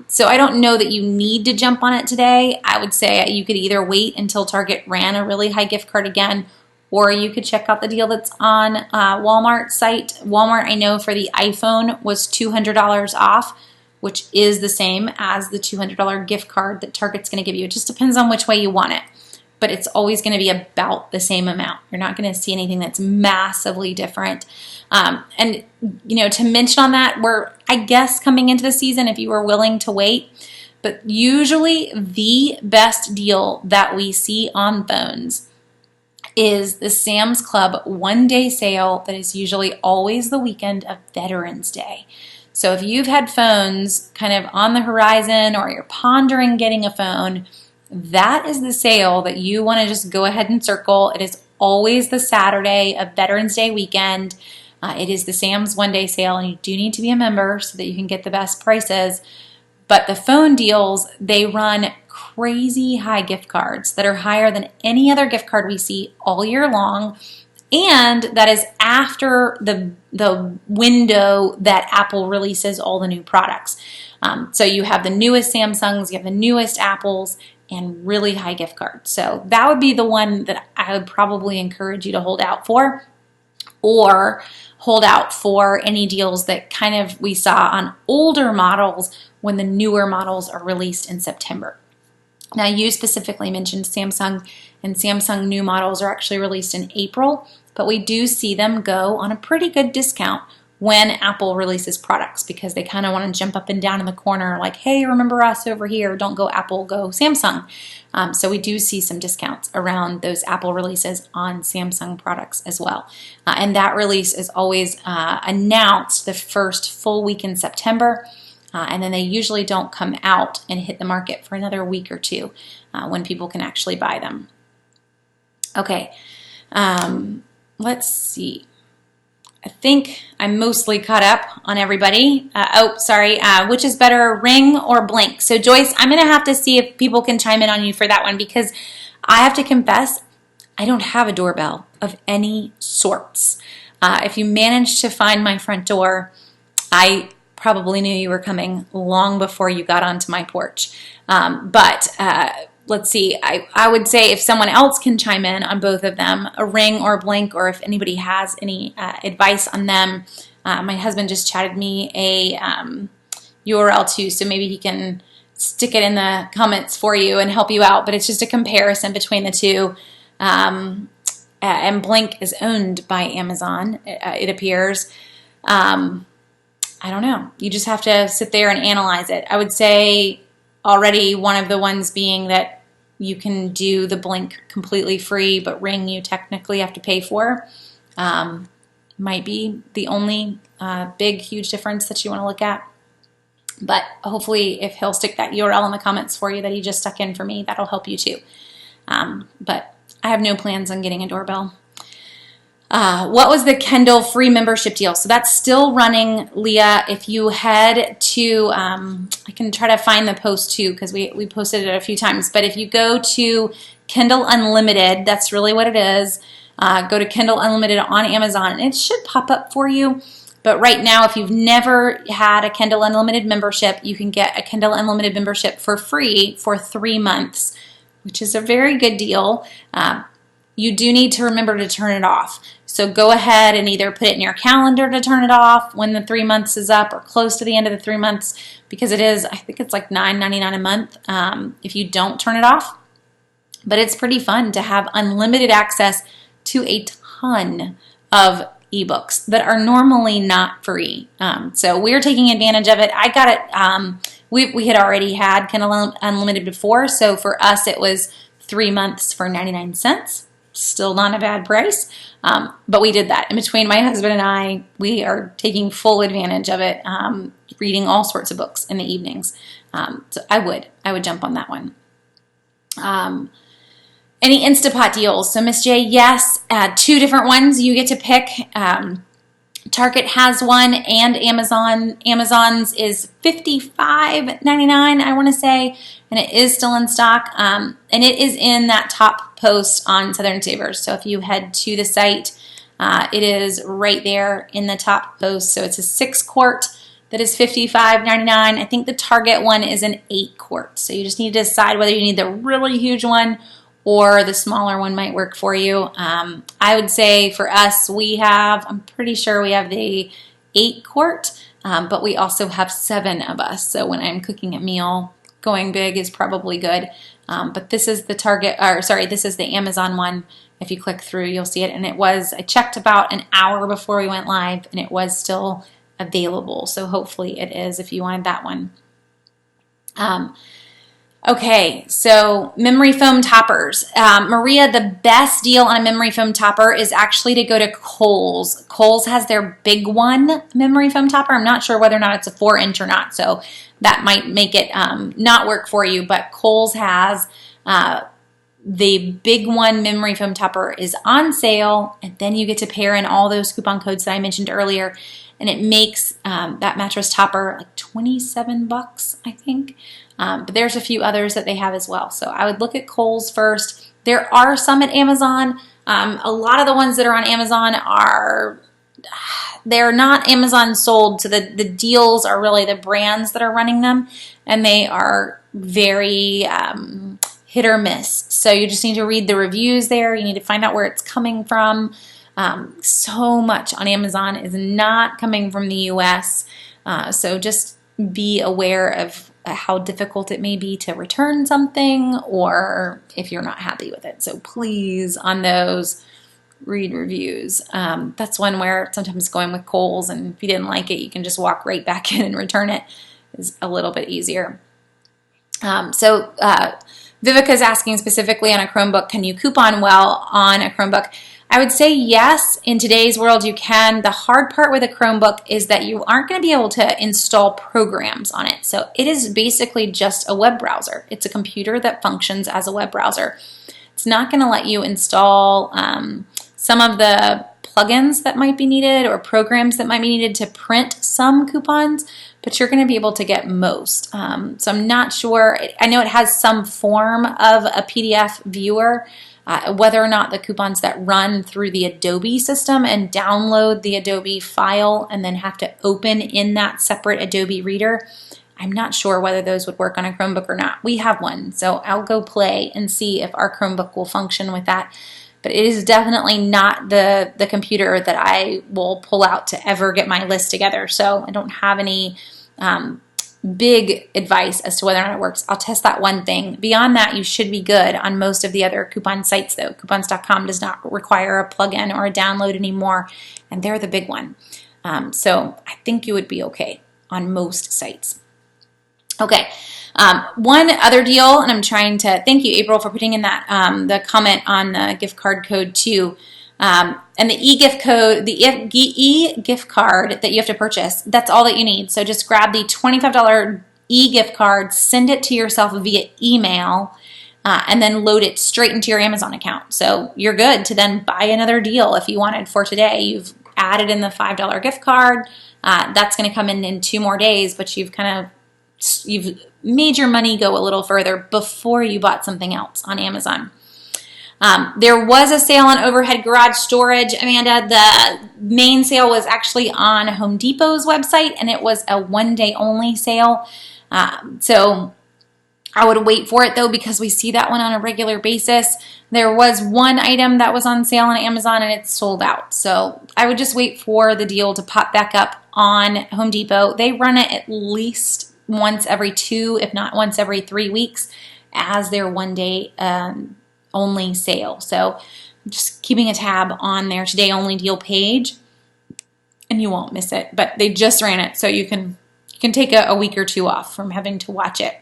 A: So I don't know that you need to jump on it today. I would say you could either wait until Target ran a really high gift card again, or you could check out the deal that's on Walmart's site. Walmart, I know for the iPhone was $200 off, which is the same as the $200 gift card that Target's going to give you. It just depends on which way you want it, but it's always going to be about the same amount. You're not going to see anything that's massively different. And, you know, to mention on that, we're, I guess, coming into the season if you were willing to wait, but usually the best deal that we see on phones is the Sam's Club one-day sale that is usually always the weekend of Veterans Day. So if you've had phones kind of on the horizon or you're pondering getting a phone, that is the sale that you want to just go ahead and circle. It is always the Saturday of Veterans Day weekend. It is the Sam's one-day sale, and you do need to be a member so that you can get the best prices. But the phone deals, they run crazy high gift cards that are higher than any other gift card we see all year long. And that is after the window that Apple releases all the new products. So you have the newest Samsungs, you have the newest Apples, and really high gift cards. So that would be the one that I would probably encourage you to hold out for, or hold out for any deals that kind of we saw on older models when the newer models are released in September. Now, you specifically mentioned Samsung, and Samsung new models are actually released in April, but we do see them go on a pretty good discount when Apple releases products because they kind of want to jump up and down in the corner like, hey, remember us over here, don't go Apple, go Samsung. So we do see some discounts around those Apple releases on Samsung products as well. And that release is always announced the first full week in September. And then they usually don't come out and hit the market for another week or two when people can actually buy them. Okay, let's see. I think I'm mostly caught up on everybody. Which is better, Ring or Blink? So Joyce, I'm going to have to see if people can chime in on you for that one because I have to confess, I don't have a doorbell of any sorts. If you manage to find my front door, I probably knew you were coming long before you got onto my porch. Let's see, I would say if someone else can chime in on both of them, a Ring or a Blink, or if anybody has any advice on them. My husband just chatted me a URL too, so maybe he can stick it in the comments for you and help you out. But it's just a comparison between the two. And Blink is owned by Amazon, it appears. I don't know. You just have to sit there and analyze it. I would say already one of the ones being that you can do the Blink completely free, but Ring you technically have to pay for. Might be the only big, huge difference that you want to look at. But hopefully if he'll stick that URL in the comments for you that he just stuck in for me, that'll help you too. But I have no plans on getting a doorbell. What was the Kindle free membership deal? So that's still running, Leah. If you head to, I can try to find the post too because we posted it a few times. But if you go to Kindle Unlimited, that's really what it is. Go to Kindle Unlimited on Amazon and it should pop up for you. But right now, if you've never had a Kindle Unlimited membership, you can get a Kindle Unlimited membership for free for 3 months, which is a very good deal. You do need to remember to turn it off. So go ahead and either put it in your calendar to turn it off when the 3 months is up or close to the end of the 3 months, because it is, I think it's like $9.99 a month if you don't turn it off. But it's pretty fun to have unlimited access to a ton of ebooks that are normally not free. So we're taking advantage of it. I got it, we had already had Kindle Unlimited before, so for us it was 3 months for 99 cents. Still not a bad price, but we did that. In between my husband and I, we are taking full advantage of it, reading all sorts of books in the evenings. So I would jump on that one. Any Instapot deals? So Miss J, yes, 2 different ones you get to pick. Target has one and Amazon. Amazon's is $55.99, I want to say, and it is still in stock. And it is in that top post on Southern Savers. So if you head to the site, it is right there in the top post. So it's a 6-quart that is $55.99. I think the Target one is an 8-quart. So you just need to decide whether you need the really huge one or the smaller one might work for you. I would say for us, I'm pretty sure we have the 8-quart, but we also have 7 of us. So when I'm cooking a meal, going big is probably good. But this is the this is the Amazon one. If you click through, you'll see it. And I checked about an hour before we went live, and it was still available. So hopefully it is if you wanted that one. Okay, so memory foam toppers. Maria, the best deal on a memory foam topper is actually to go to Kohl's. Kohl's has their big one memory foam topper. I'm not sure whether or not it's a 4-inch or not, so that might make it not work for you, but Kohl's has the big one memory foam topper is on sale, and then you get to pair in all those coupon codes that I mentioned earlier, and it makes that mattress topper like $27, I think. But there's a few others that they have as well. So I would look at Kohl's first. There are some at Amazon. A lot of the ones that are on Amazon they're not Amazon sold. So the deals are really the brands that are running them. And they are very hit or miss. So you just need to read the reviews there. You need to find out where it's coming from. So much on Amazon is not coming from the US. So just be aware of how difficult it may be to return something or if you're not happy with it. So please, on those, read reviews. That's one where sometimes going with Kohl's, and if you didn't like it, you can just walk right back in and return it. Is a little bit easier. Vivica is asking specifically on a Chromebook, can you coupon well on a Chromebook? I would say yes, in today's world you can. The hard part with a Chromebook is that you aren't going to be able to install programs on it. So it is basically just a web browser. It's a computer that functions as a web browser. It's not going to let you install some of the plugins that might be needed or programs that might be needed to print some coupons, but you're going to be able to get most. So I'm not sure. I know it has some form of a PDF viewer, whether or not the coupons that run through the Adobe system and download the Adobe file and then have to open in that separate Adobe Reader, I'm not sure whether those would work on a Chromebook or not. We have one, so I'll go play and see if our Chromebook will function with that. But it is definitely not the computer that I will pull out to ever get my list together. So I don't have any big advice as to whether or not it works. I'll test that one thing. Beyond that, you should be good on most of the other coupon sites, though. Coupons.com does not require a plugin or a download anymore, and they're the big one. So I think you would be okay on most sites. Okay, one other deal, and I'm trying to thank you, April, for putting in that the comment on the gift card code too. And the e-gift code, the e-gift card that you have to purchase, that's all that you need. So just grab the $25 e-gift card, send it to yourself via email, and then load it straight into your Amazon account. So you're good to then buy another deal if you wanted for today. You've added in the $5 gift card. That's going to come in 2 more days, but you've made your money go a little further before you bought something else on Amazon. There was a sale on overhead garage storage, Amanda. The main sale was actually on Home Depot's website, and it was a 1-day only sale. So I would wait for it, though, because we see that one on a regular basis. There was one item that was on sale on Amazon, and it's sold out. So I would just wait for the deal to pop back up on Home Depot. They run it at least once every 2, if not once every 3 weeks, as their 1-day only sale. So just keeping a tab on their today only deal page, and you won't miss it. But they just ran it, so you can take a week or 2 off from having to watch it.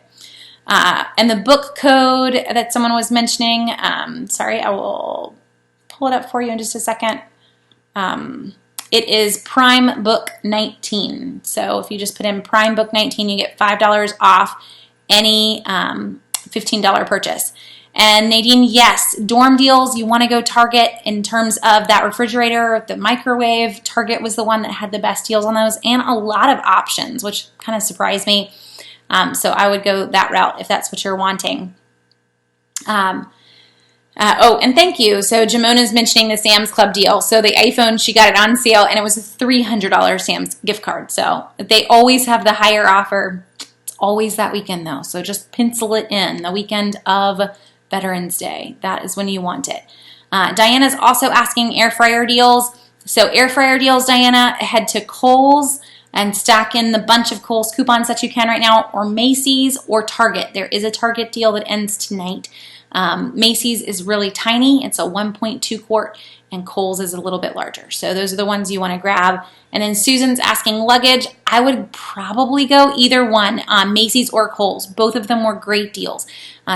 A: And the book code that someone was mentioning, sorry, I will pull it up for you in just a second. It is Prime Book 19. So if you just put in Prime Book 19, you get $5 off any $15 purchase. And Nadine, yes, dorm deals, you want to go Target in terms of that refrigerator, the microwave. Target was the one that had the best deals on those and a lot of options, which kind of surprised me. So I would go that route if that's what you're wanting. And thank you. So Jamona's mentioning the Sam's Club deal. So the iPhone, she got it on sale, and it was a $300 Sam's gift card. So they always have the higher offer. It's always that weekend, though. So just pencil it in, the weekend of Veterans Day. That is when you want it. Diana's also asking air fryer deals. So air fryer deals, Diana, head to Kohl's and stack in the bunch of Kohl's coupons that you can right now, or Macy's or Target. There is a Target deal that ends tonight. Macy's is really tiny. It's a 1.2 quart, and Kohl's is a little bit larger. So those are the ones you want to grab. And then Susan's asking luggage. I would probably go either one, Macy's or Kohl's. Both of them were great deals.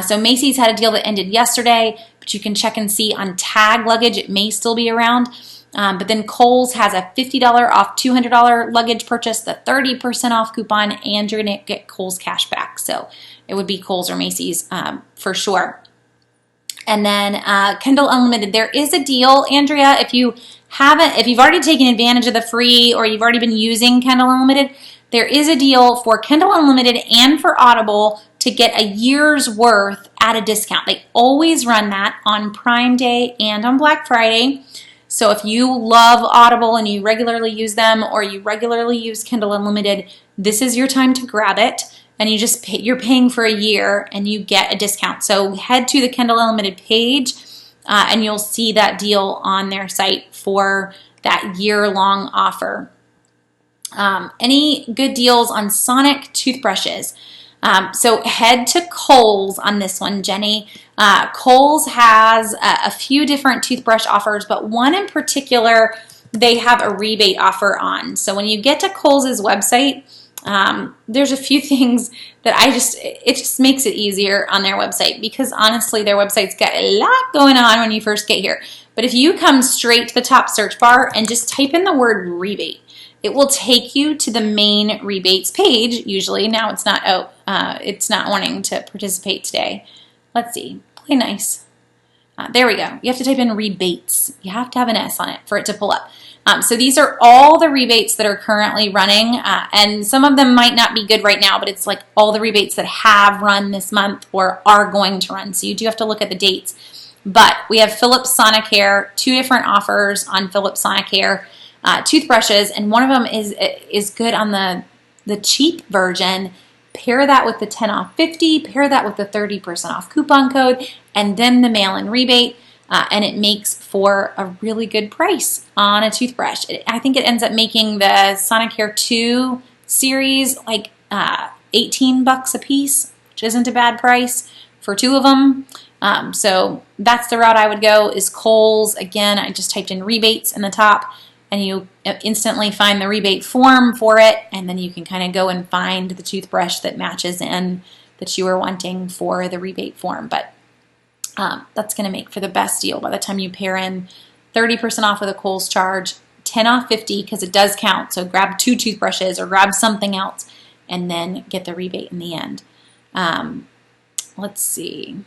A: So Macy's had a deal that ended yesterday, but you can check and see on Tag luggage. It may still be around. But then Kohl's has a $50 off $200 luggage purchase, the 30% off coupon, and you're going to get Kohl's cash back. So it would be Kohl's or Macy's for sure. And then Kindle Unlimited, there is a deal, Andrea. If you've already taken advantage of the free, or you've already been using Kindle Unlimited, there is a deal for Kindle Unlimited and for Audible to get a year's worth at a discount. They always run that on Prime Day and on Black Friday. So if you love Audible and you regularly use them, or you regularly use Kindle Unlimited, this is your time to grab it. And you're paying for a year and you get a discount. So head to the Kindle Unlimited page and you'll see that deal on their site for that year-long offer. Any good deals on Sonic toothbrushes? So head to Kohl's on this one, Jenny. Kohl's has a few different toothbrush offers, but one in particular they have a rebate offer on. So when you get to Kohl's website, there's a few things that it just makes it easier on their website, because honestly their website's got a lot going on when you first get here. But if you come straight to the top search bar and just type in the word rebate, it will take you to the main rebates page. Usually now it's not wanting to participate today. Let's see, play nice. There we go. You have to type in rebates. You have to have an S on it for it to pull up. So these are all the rebates that are currently running, and some of them might not be good right now, but it's all the rebates that have run this month or are going to run. So you do have to look at the dates. But we have Philips Sonicare, 2 different offers on Philips Sonicare toothbrushes, and one of them is good on the cheap version. Pair that with the 10 off 50, pair that with the 30% off coupon code, and then the mail-in rebate, and it makes for a really good price on a toothbrush. I think it ends up making the Sonicare 2 series like $18 a piece, which isn't a bad price for 2 of them. So that's the route I would go, is Kohl's. Again, I just typed in rebates in the top, and you instantly find the rebate form for it, and then you can kind of go and find the toothbrush that matches in that you are wanting for the rebate form. But that's going to make for the best deal by the time you pair in 30% off with a Kohl's charge, 10 off 50, because it does count. So grab 2 toothbrushes or grab something else and then get the rebate in the end. Let's see.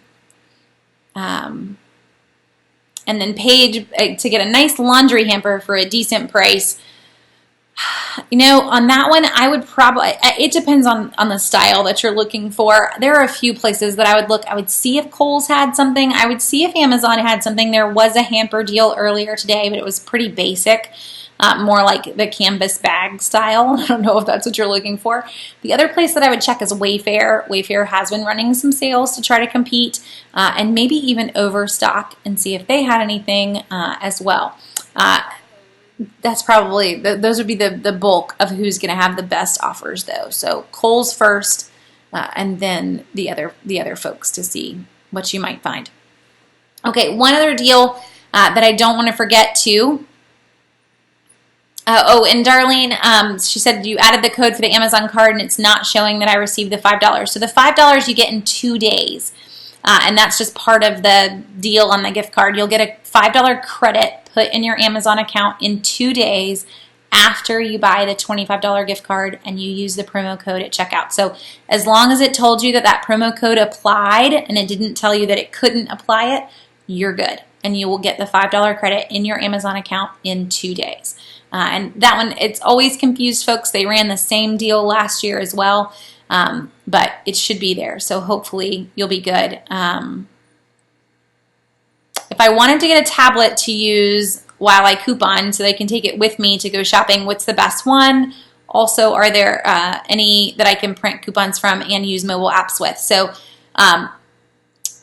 A: And then Paige, to get a nice laundry hamper for a decent price. You know, on that one, I would probably, it depends on the style that you're looking for. There are a few places that I would look. I would see if Kohl's had something. I would see if Amazon had something. There was a hamper deal earlier today, but it was pretty basic. More like the canvas bag style. I don't know if that's what you're looking for. The other place that I would check is Wayfair. Wayfair has been running some sales to try to compete, and maybe even Overstock, and see if they had anything as well. That's probably, those would be the bulk of who's going to have the best offers though. So Kohl's first, and then the other folks to see what you might find. Okay, one other deal that I don't want to forget too. And Darlene, she said you added the code for the Amazon card and it's not showing that I received the $5. So the $5 you get in 2 days. And that's just part of the deal on the gift card. You'll get a $5 credit put in your Amazon account in 2 days after you buy the $25 gift card and you use the promo code at checkout. So as long as it told you that that promo code applied and it didn't tell you that it couldn't apply it, you're good. And you will get the $5 credit in your Amazon account in 2 days. And that one, it's always confused folks. They ran the same deal last year as well, but it should be there. So hopefully you'll be good. If I wanted to get a tablet to use while I coupon so they can take it with me to go shopping, what's the best one? Also, are there any that I can print coupons from and use mobile apps with? So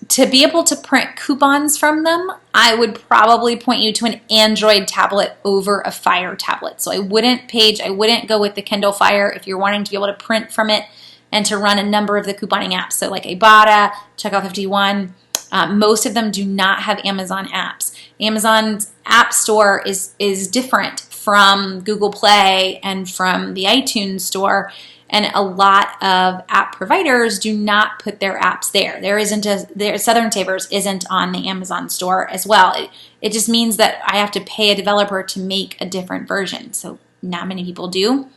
A: to be able to print coupons from them, I would probably point you to an Android tablet over a Fire tablet. So I wouldn't go with the Kindle Fire if you're wanting to be able to print from it and to run a number of the couponing apps. So like Ibotta, Checkout 51, most of them do not have Amazon apps. Amazon's app store is different from Google Play and from the iTunes store. And a lot of app providers do not put their apps there. Southern Savers isn't on the Amazon store as well. It just means that I have to pay a developer to make a different version. So not many people do.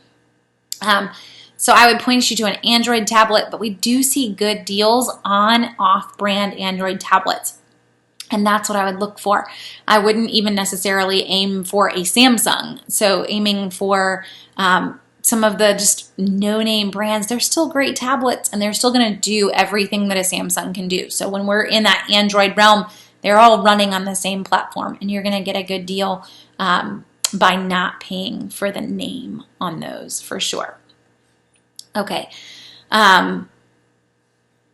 A: So I would point you to an Android tablet, but we do see good deals on off-brand Android tablets. And that's what I would look for. I wouldn't even necessarily aim for a Samsung. So aiming for some of the just no-name brands, they're still great tablets and they're still going to do everything that a Samsung can do. So when we're in that Android realm, they're all running on the same platform and you're going to get a good deal by not paying for the name on those for sure. Okay.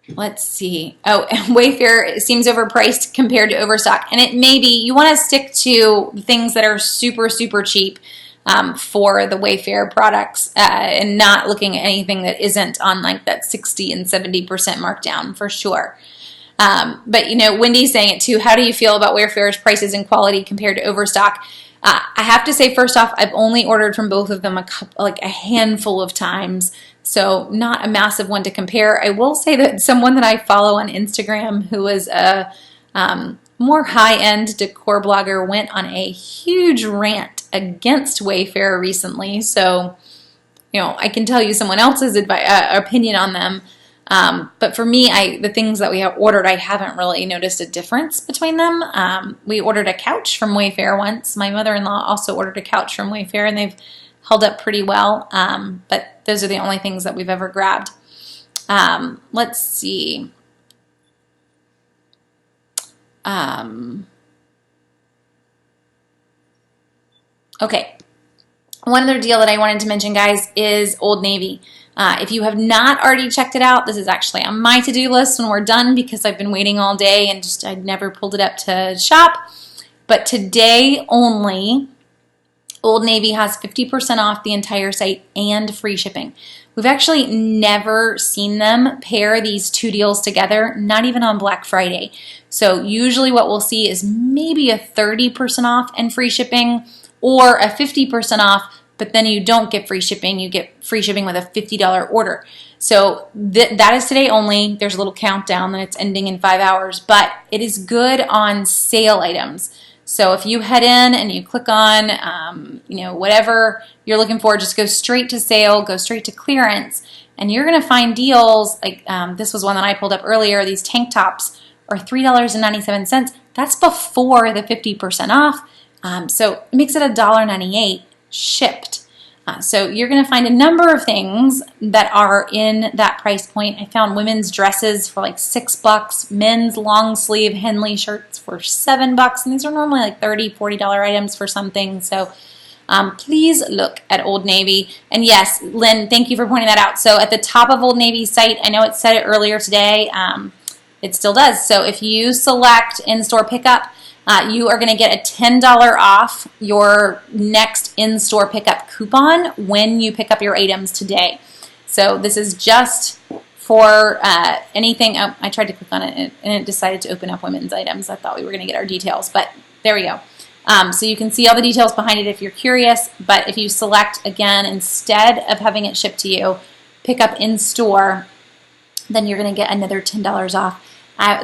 A: Let's see. Oh, Wayfair seems overpriced compared to Overstock. And it may be, you want to stick to things that are super, super cheap for the Wayfair products and not looking at anything that isn't on like that 60 and 70% markdown for sure. But you know, Wendy's saying it too. How do you feel about Wayfair's prices and quality compared to Overstock? I have to say, first off, I've only ordered from both of them a handful of times. So not a massive one to compare. I will say that someone that I follow on Instagram who is a more high-end decor blogger went on a huge rant against Wayfair recently. So, you know, I can tell you someone else's opinion on them. But for me, the things that we have ordered, I haven't really noticed a difference between them. We ordered a couch from Wayfair once. My mother-in-law also ordered a couch from Wayfair, and they've held up pretty well. But those are the only things that we've ever grabbed. Let's see. Okay. One other deal that I wanted to mention, guys, is Old Navy. If you have not already checked it out, this is actually on my to-do list when we're done because I've been waiting all day and just I'd never pulled it up to shop. But today only, Old Navy has 50% off the entire site and free shipping. We've actually never seen them pair these two deals together, not even on Black Friday. So usually what we'll see is maybe a 30% off and free shipping, or a 50% off, but then you don't get free shipping. You get free shipping with a $50 order. So that is today only. There's a little countdown that it's ending in 5 hours, but it is good on sale items. So if you head in and you click on, whatever you're looking for, just go straight to sale, go straight to clearance, and you're going to find deals like this was one that I pulled up earlier. These tank tops are $3.97. That's before the 50% off. So it makes it $1.98 shipped. So you're going to find a number of things that are in that price point. I found women's dresses for like $6, men's long sleeve Henley shirts for $7, and these are normally like $30, $40 items for some things. So please look at Old Navy. And yes, Lynn, thank you for pointing that out. So at the top of Old Navy's site, I know it said it earlier today, it still does. So if you select in-store pickup, you are going to get a $10 off your next in-store pickup coupon when you pick up your items today. So this is just for anything. Oh, I tried to click on it and it decided to open up women's items. I thought we were going to get our details, but there we go. So you can see all the details behind it if you're curious, but if you select, again, instead of having it shipped to you, pick up in-store, then you're going to get another $10 off.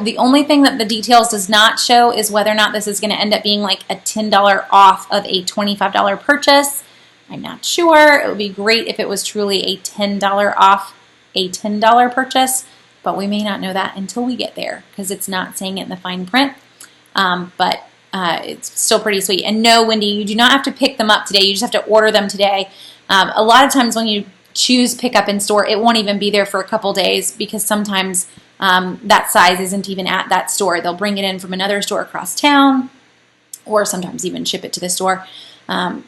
A: The only thing that the details does not show is whether or not this is going to end up being like a $10 off of a $25 purchase. I'm not sure. It would be great if it was truly a $10 off a $10 purchase, but we may not know that until we get there because it's not saying it in the fine print. But it's still pretty sweet. And no, Wendy, you do not have to pick them up today. You just have to order them today. A lot of times when you choose pick up in store, it won't even be there for a couple days because sometimes that size isn't even at that store. They'll bring it in from another store across town or sometimes even ship it to the store.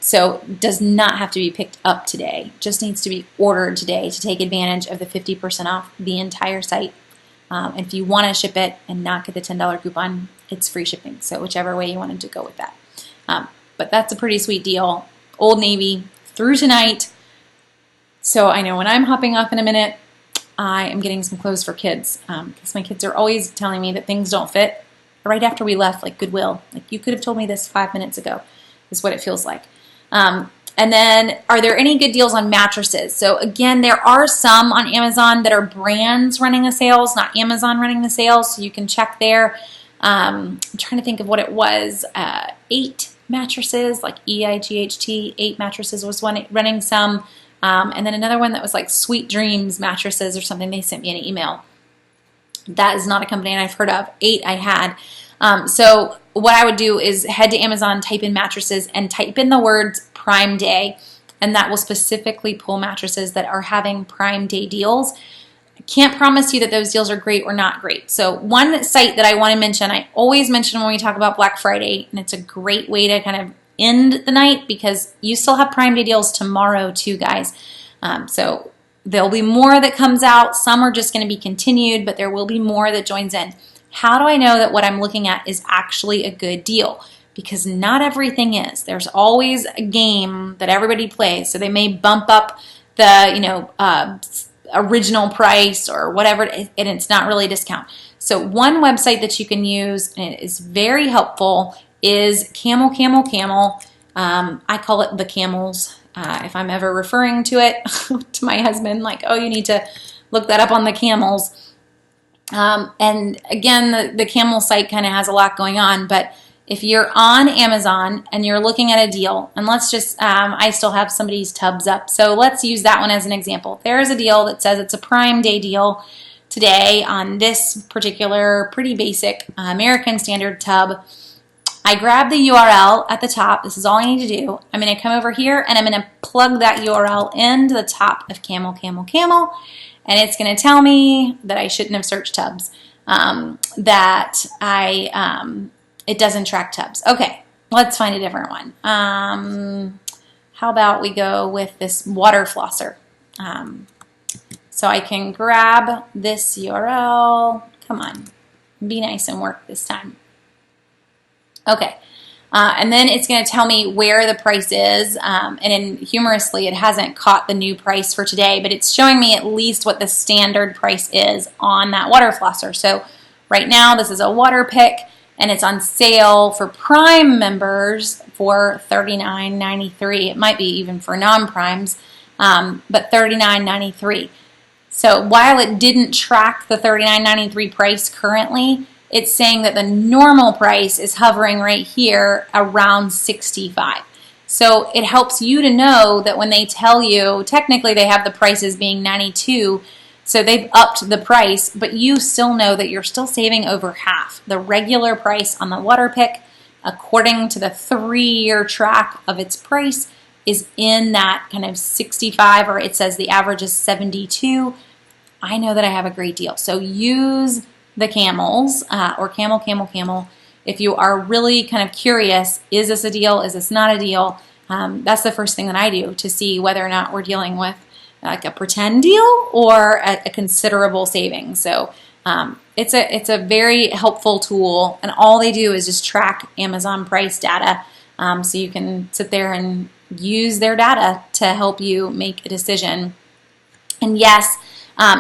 A: So it does not have to be picked up today. Just needs to be ordered today to take advantage of the 50% off the entire site. And if you want to ship it and not get the $10 coupon, it's free shipping. So whichever way you wanted to go with that. But that's a pretty sweet deal. Old Navy through tonight. So I know when I'm hopping off in a minute, I am getting some clothes for kids because my kids are always telling me that things don't fit right after we left, like Goodwill. Like, you could have told me this 5 minutes ago is what it feels like. And then, are there any good deals on mattresses? So again, there are some on Amazon that are brands running the sales, not Amazon running the sales, so you can check there. I'm trying to think of what it was. 8 mattresses, like EIGHT, 8 mattresses was one running some. And then another one that was like Sweet Dreams mattresses or something. They sent me an email. That is not a company I've heard of. 8 I had. So what I would do is head to Amazon, type in mattresses, and type in the words Prime Day. And that will specifically pull mattresses that are having Prime Day deals. I can't promise you that those deals are great or not great. So one site that I want to mention, I always mention when we talk about Black Friday, and it's a great way to kind of end the night because you still have Prime Day deals tomorrow too, guys. So there'll be more that comes out. Some are just going to be continued, but there will be more that joins in. How do I know that what I'm looking at is actually a good deal? Because not everything is. There's always a game that everybody plays, so they may bump up the original price or whatever, and it's not really a discount. So one website that you can use, and it is very helpful, is Camel. I call it the Camels. If I'm ever referring to it to my husband, like, oh, you need to look that up on the Camels. And again, the Camel site kind of has a lot going on, but if you're on Amazon and you're looking at a deal, and let's just, I still have somebody's tubs up, so let's use that one as an example. There is a deal that says it's a Prime Day deal today on this particular pretty basic American Standard tub. I grab the URL at the top. This is all I need to do. I'm going to come over here and I'm going to plug that URL into the top of Camel, and it's going to tell me that I shouldn't have searched tubs. that it doesn't track tubs. Okay, let's find a different one. How about we go with this water flosser? So I can grab this URL. Come on, be nice and work this time. Okay. And then it's going to tell me where the price is. And humorously, it hasn't caught the new price for today, but it's showing me at least what the standard price is on that water flosser. So right now, this is a Waterpik, and it's on sale for Prime members for $39.93. It might be even for non-Primes, but $39.93. So while it didn't track the $39.93 price currently, it's saying that the normal price is hovering right here around $65. So it helps you to know that when they tell you, technically they have the prices being $92, so they've upped the price, but you still know that you're still saving over half. The regular price on the Waterpik, according to the 3-year track of its price, is in that kind of 65, or it says the average is 72. I know that I have a great deal. So use the camels, or camel. If you are really kind of curious, is this a deal? Is this not a deal? That's the first thing that I do to see whether or not we're dealing with like a pretend deal or a considerable savings. So it's a very helpful tool, and all they do is just track Amazon price data. So you can sit there and use their data to help you make a decision. And yes,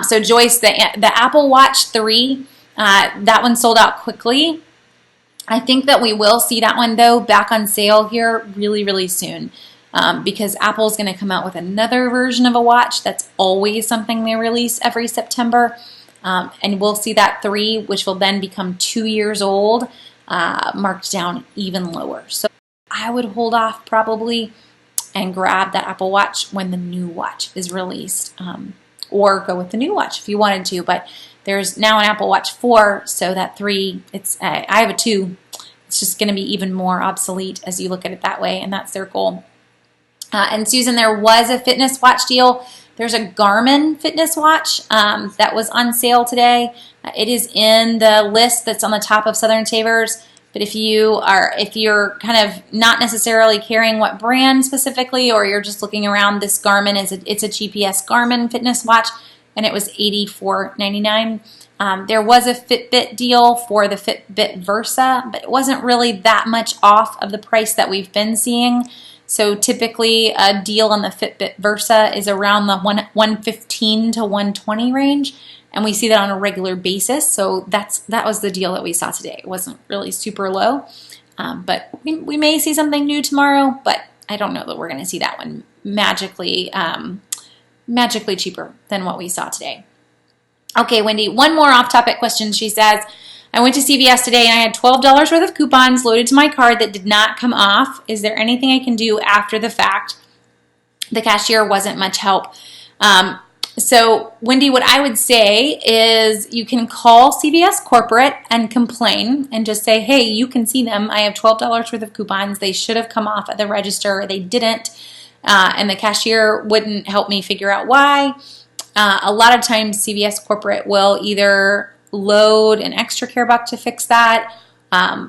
A: so Joyce, the Apple Watch 3, that one sold out quickly. I think that we will see that one, though, back on sale here really, really soon, because Apple's going to come out with another version of a watch. That's always something they release every September, and we'll see that 3, which will then become 2 years old, marked down even lower. So I would hold off probably and grab that Apple Watch when the new watch is released, or go with the new watch if you wanted to, but there's now an Apple Watch 4, so that 3, I have a 2. It's just going to be even more obsolete as you look at it that way, and that's their goal. And Susan, there was a fitness watch deal. There's a Garmin fitness watch that was on sale today. It is in the list that's on the top of Southern Savers. But if you're kind of not necessarily caring what brand specifically, or you're just looking around, this Garmin it's a GPS Garmin fitness watch, and it was $84.99. There was a Fitbit deal for the Fitbit Versa, but it wasn't really that much off of the price that we've been seeing. So typically a deal on the Fitbit Versa is around the $115 to $120 range, and we see that on a regular basis. So that was the deal that we saw today. It wasn't really super low, but we may see something new tomorrow, but I don't know that we're going to see that one magically cheaper than what we saw today. Okay, Wendy, one more off-topic question. She says, I went to CVS today and I had $12 worth of coupons loaded to my card that did not come off. Is there anything I can do after the fact? The cashier wasn't much help. So, Wendy, what I would say is you can call CVS corporate and complain and just say, hey, you can see them. I have $12 worth of coupons. They should have come off at the register. They didn't. And the cashier wouldn't help me figure out why. A lot of times CVS corporate will either load an extra care buck to fix that.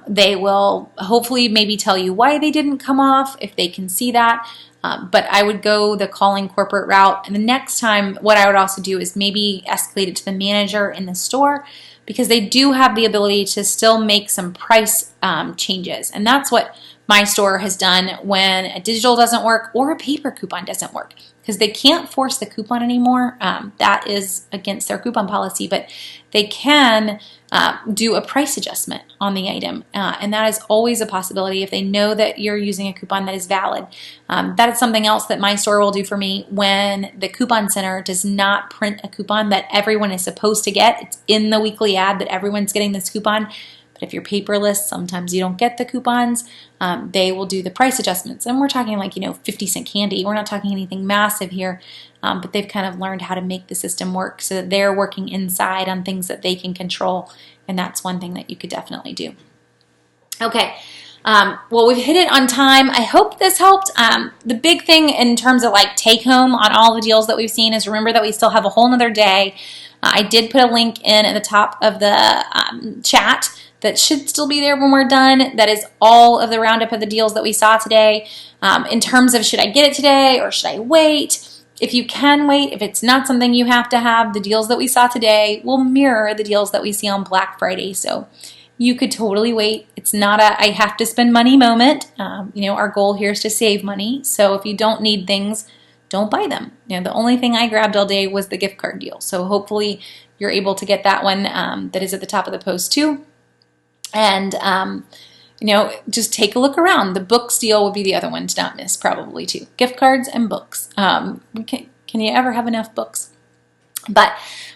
A: They will hopefully maybe tell you why they didn't come off if they can see that. But I would go the calling corporate route. And the next time, what I would also do is maybe escalate it to the manager in the store, because they do have the ability to still make some price changes. And that's what my store has done when a digital doesn't work or a paper coupon doesn't work, because they can't force the coupon anymore. That is against their coupon policy, but they can do a price adjustment on the item. And that is always a possibility if they know that you're using a coupon that is valid. That is something else that my store will do for me when the coupon center does not print a coupon that everyone is supposed to get. It's in the weekly ad that everyone's getting this coupon. But if you're paperless, sometimes you don't get the coupons. They will do the price adjustments. And we're talking like, 50-cent candy. We're not talking anything massive here. But they've kind of learned how to make the system work so that they're working inside on things that they can control. And that's one thing that you could definitely do. Okay. Well, we've hit it on time. I hope this helped. The big thing in terms of like take home on all the deals that we've seen is remember that we still have a whole nother day. I did put a link in at the top of the chat that should still be there when we're done. That is all of the roundup of the deals that we saw today. In terms of should I get it today or should I wait? If you can wait, if it's not something you have to have, the deals that we saw today will mirror the deals that we see on Black Friday. So you could totally wait. It's not a I have to spend money moment. Our goal here is to save money. So if you don't need things, don't buy them. The only thing I grabbed all day was the gift card deal. So hopefully you're able to get that one that is at the top of the post too. And just take a look around. The books deal would be the other one to not miss, probably too. Gift cards and books. Can you ever have enough books? But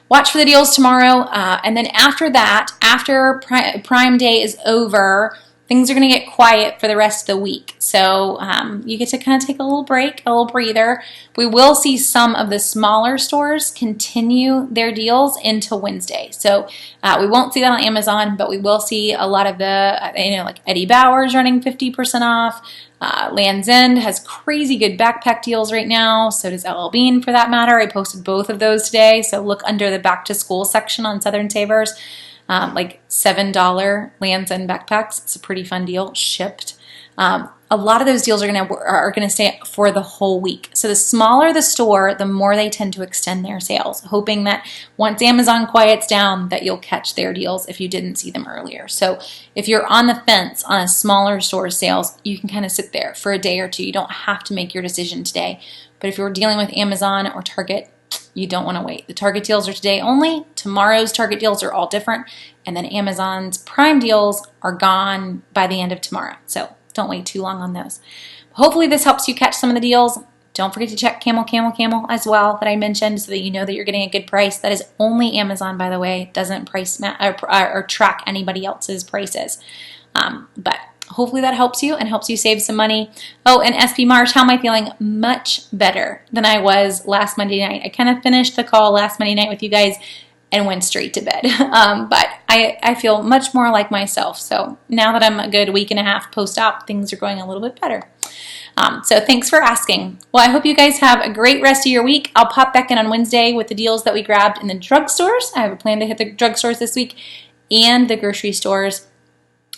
A: watch for the deals tomorrow. And then after that, after Prime Day is over, things are going to get quiet for the rest of the week. So you get to kind of take a little break, a little breather. We will see some of the smaller stores continue their deals into Wednesday. So we won't see that on Amazon, but we will see a lot of the, like Eddie Bauer's running 50% off. Land's End has crazy good backpack deals right now. So does LL Bean for that matter. I posted both of those today. So look under the back to school section on Southern Savers. Like $7 Land's End backpacks. It's a pretty fun deal, shipped. A lot of those deals are gonna stay for the whole week. So the smaller the store, the more they tend to extend their sales, hoping that once Amazon quiets down, that you'll catch their deals if you didn't see them earlier. So if you're on the fence on a smaller store sales, you can kind of sit there for a day or two. You don't have to make your decision today. But if you're dealing with Amazon or Target, you don't want to wait. The Target deals are today only. Tomorrow's Target deals are all different. And then Amazon's Prime deals are gone by the end of tomorrow. So don't wait too long on those. Hopefully this helps you catch some of the deals. Don't forget to check Camel as well that I mentioned so that you know that you're getting a good price. That is only Amazon, by the way. It doesn't price or track anybody else's prices. But hopefully that helps you and helps you save some money. Oh, and SP Marsh, how am I feeling? Much better than I was last Monday night. I kind of finished the call last Monday night with you guys and went straight to bed. But I feel much more like myself. So now that I'm a good week and a half post-op, things are going a little bit better. So thanks for asking. Well, I hope you guys have a great rest of your week. I'll pop back in on Wednesday with the deals that we grabbed in the drugstores. I have a plan to hit the drugstores this week and the grocery stores.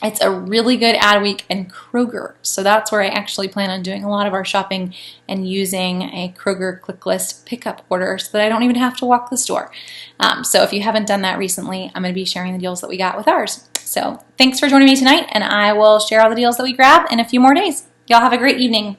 A: It's a really good ad week in Kroger. So that's where I actually plan on doing a lot of our shopping and using a Kroger ClickList pickup order so that I don't even have to walk the store. So if you haven't done that recently, I'm going to be sharing the deals that we got with ours. So thanks for joining me tonight, and I will share all the deals that we grab in a few more days. Y'all have a great evening.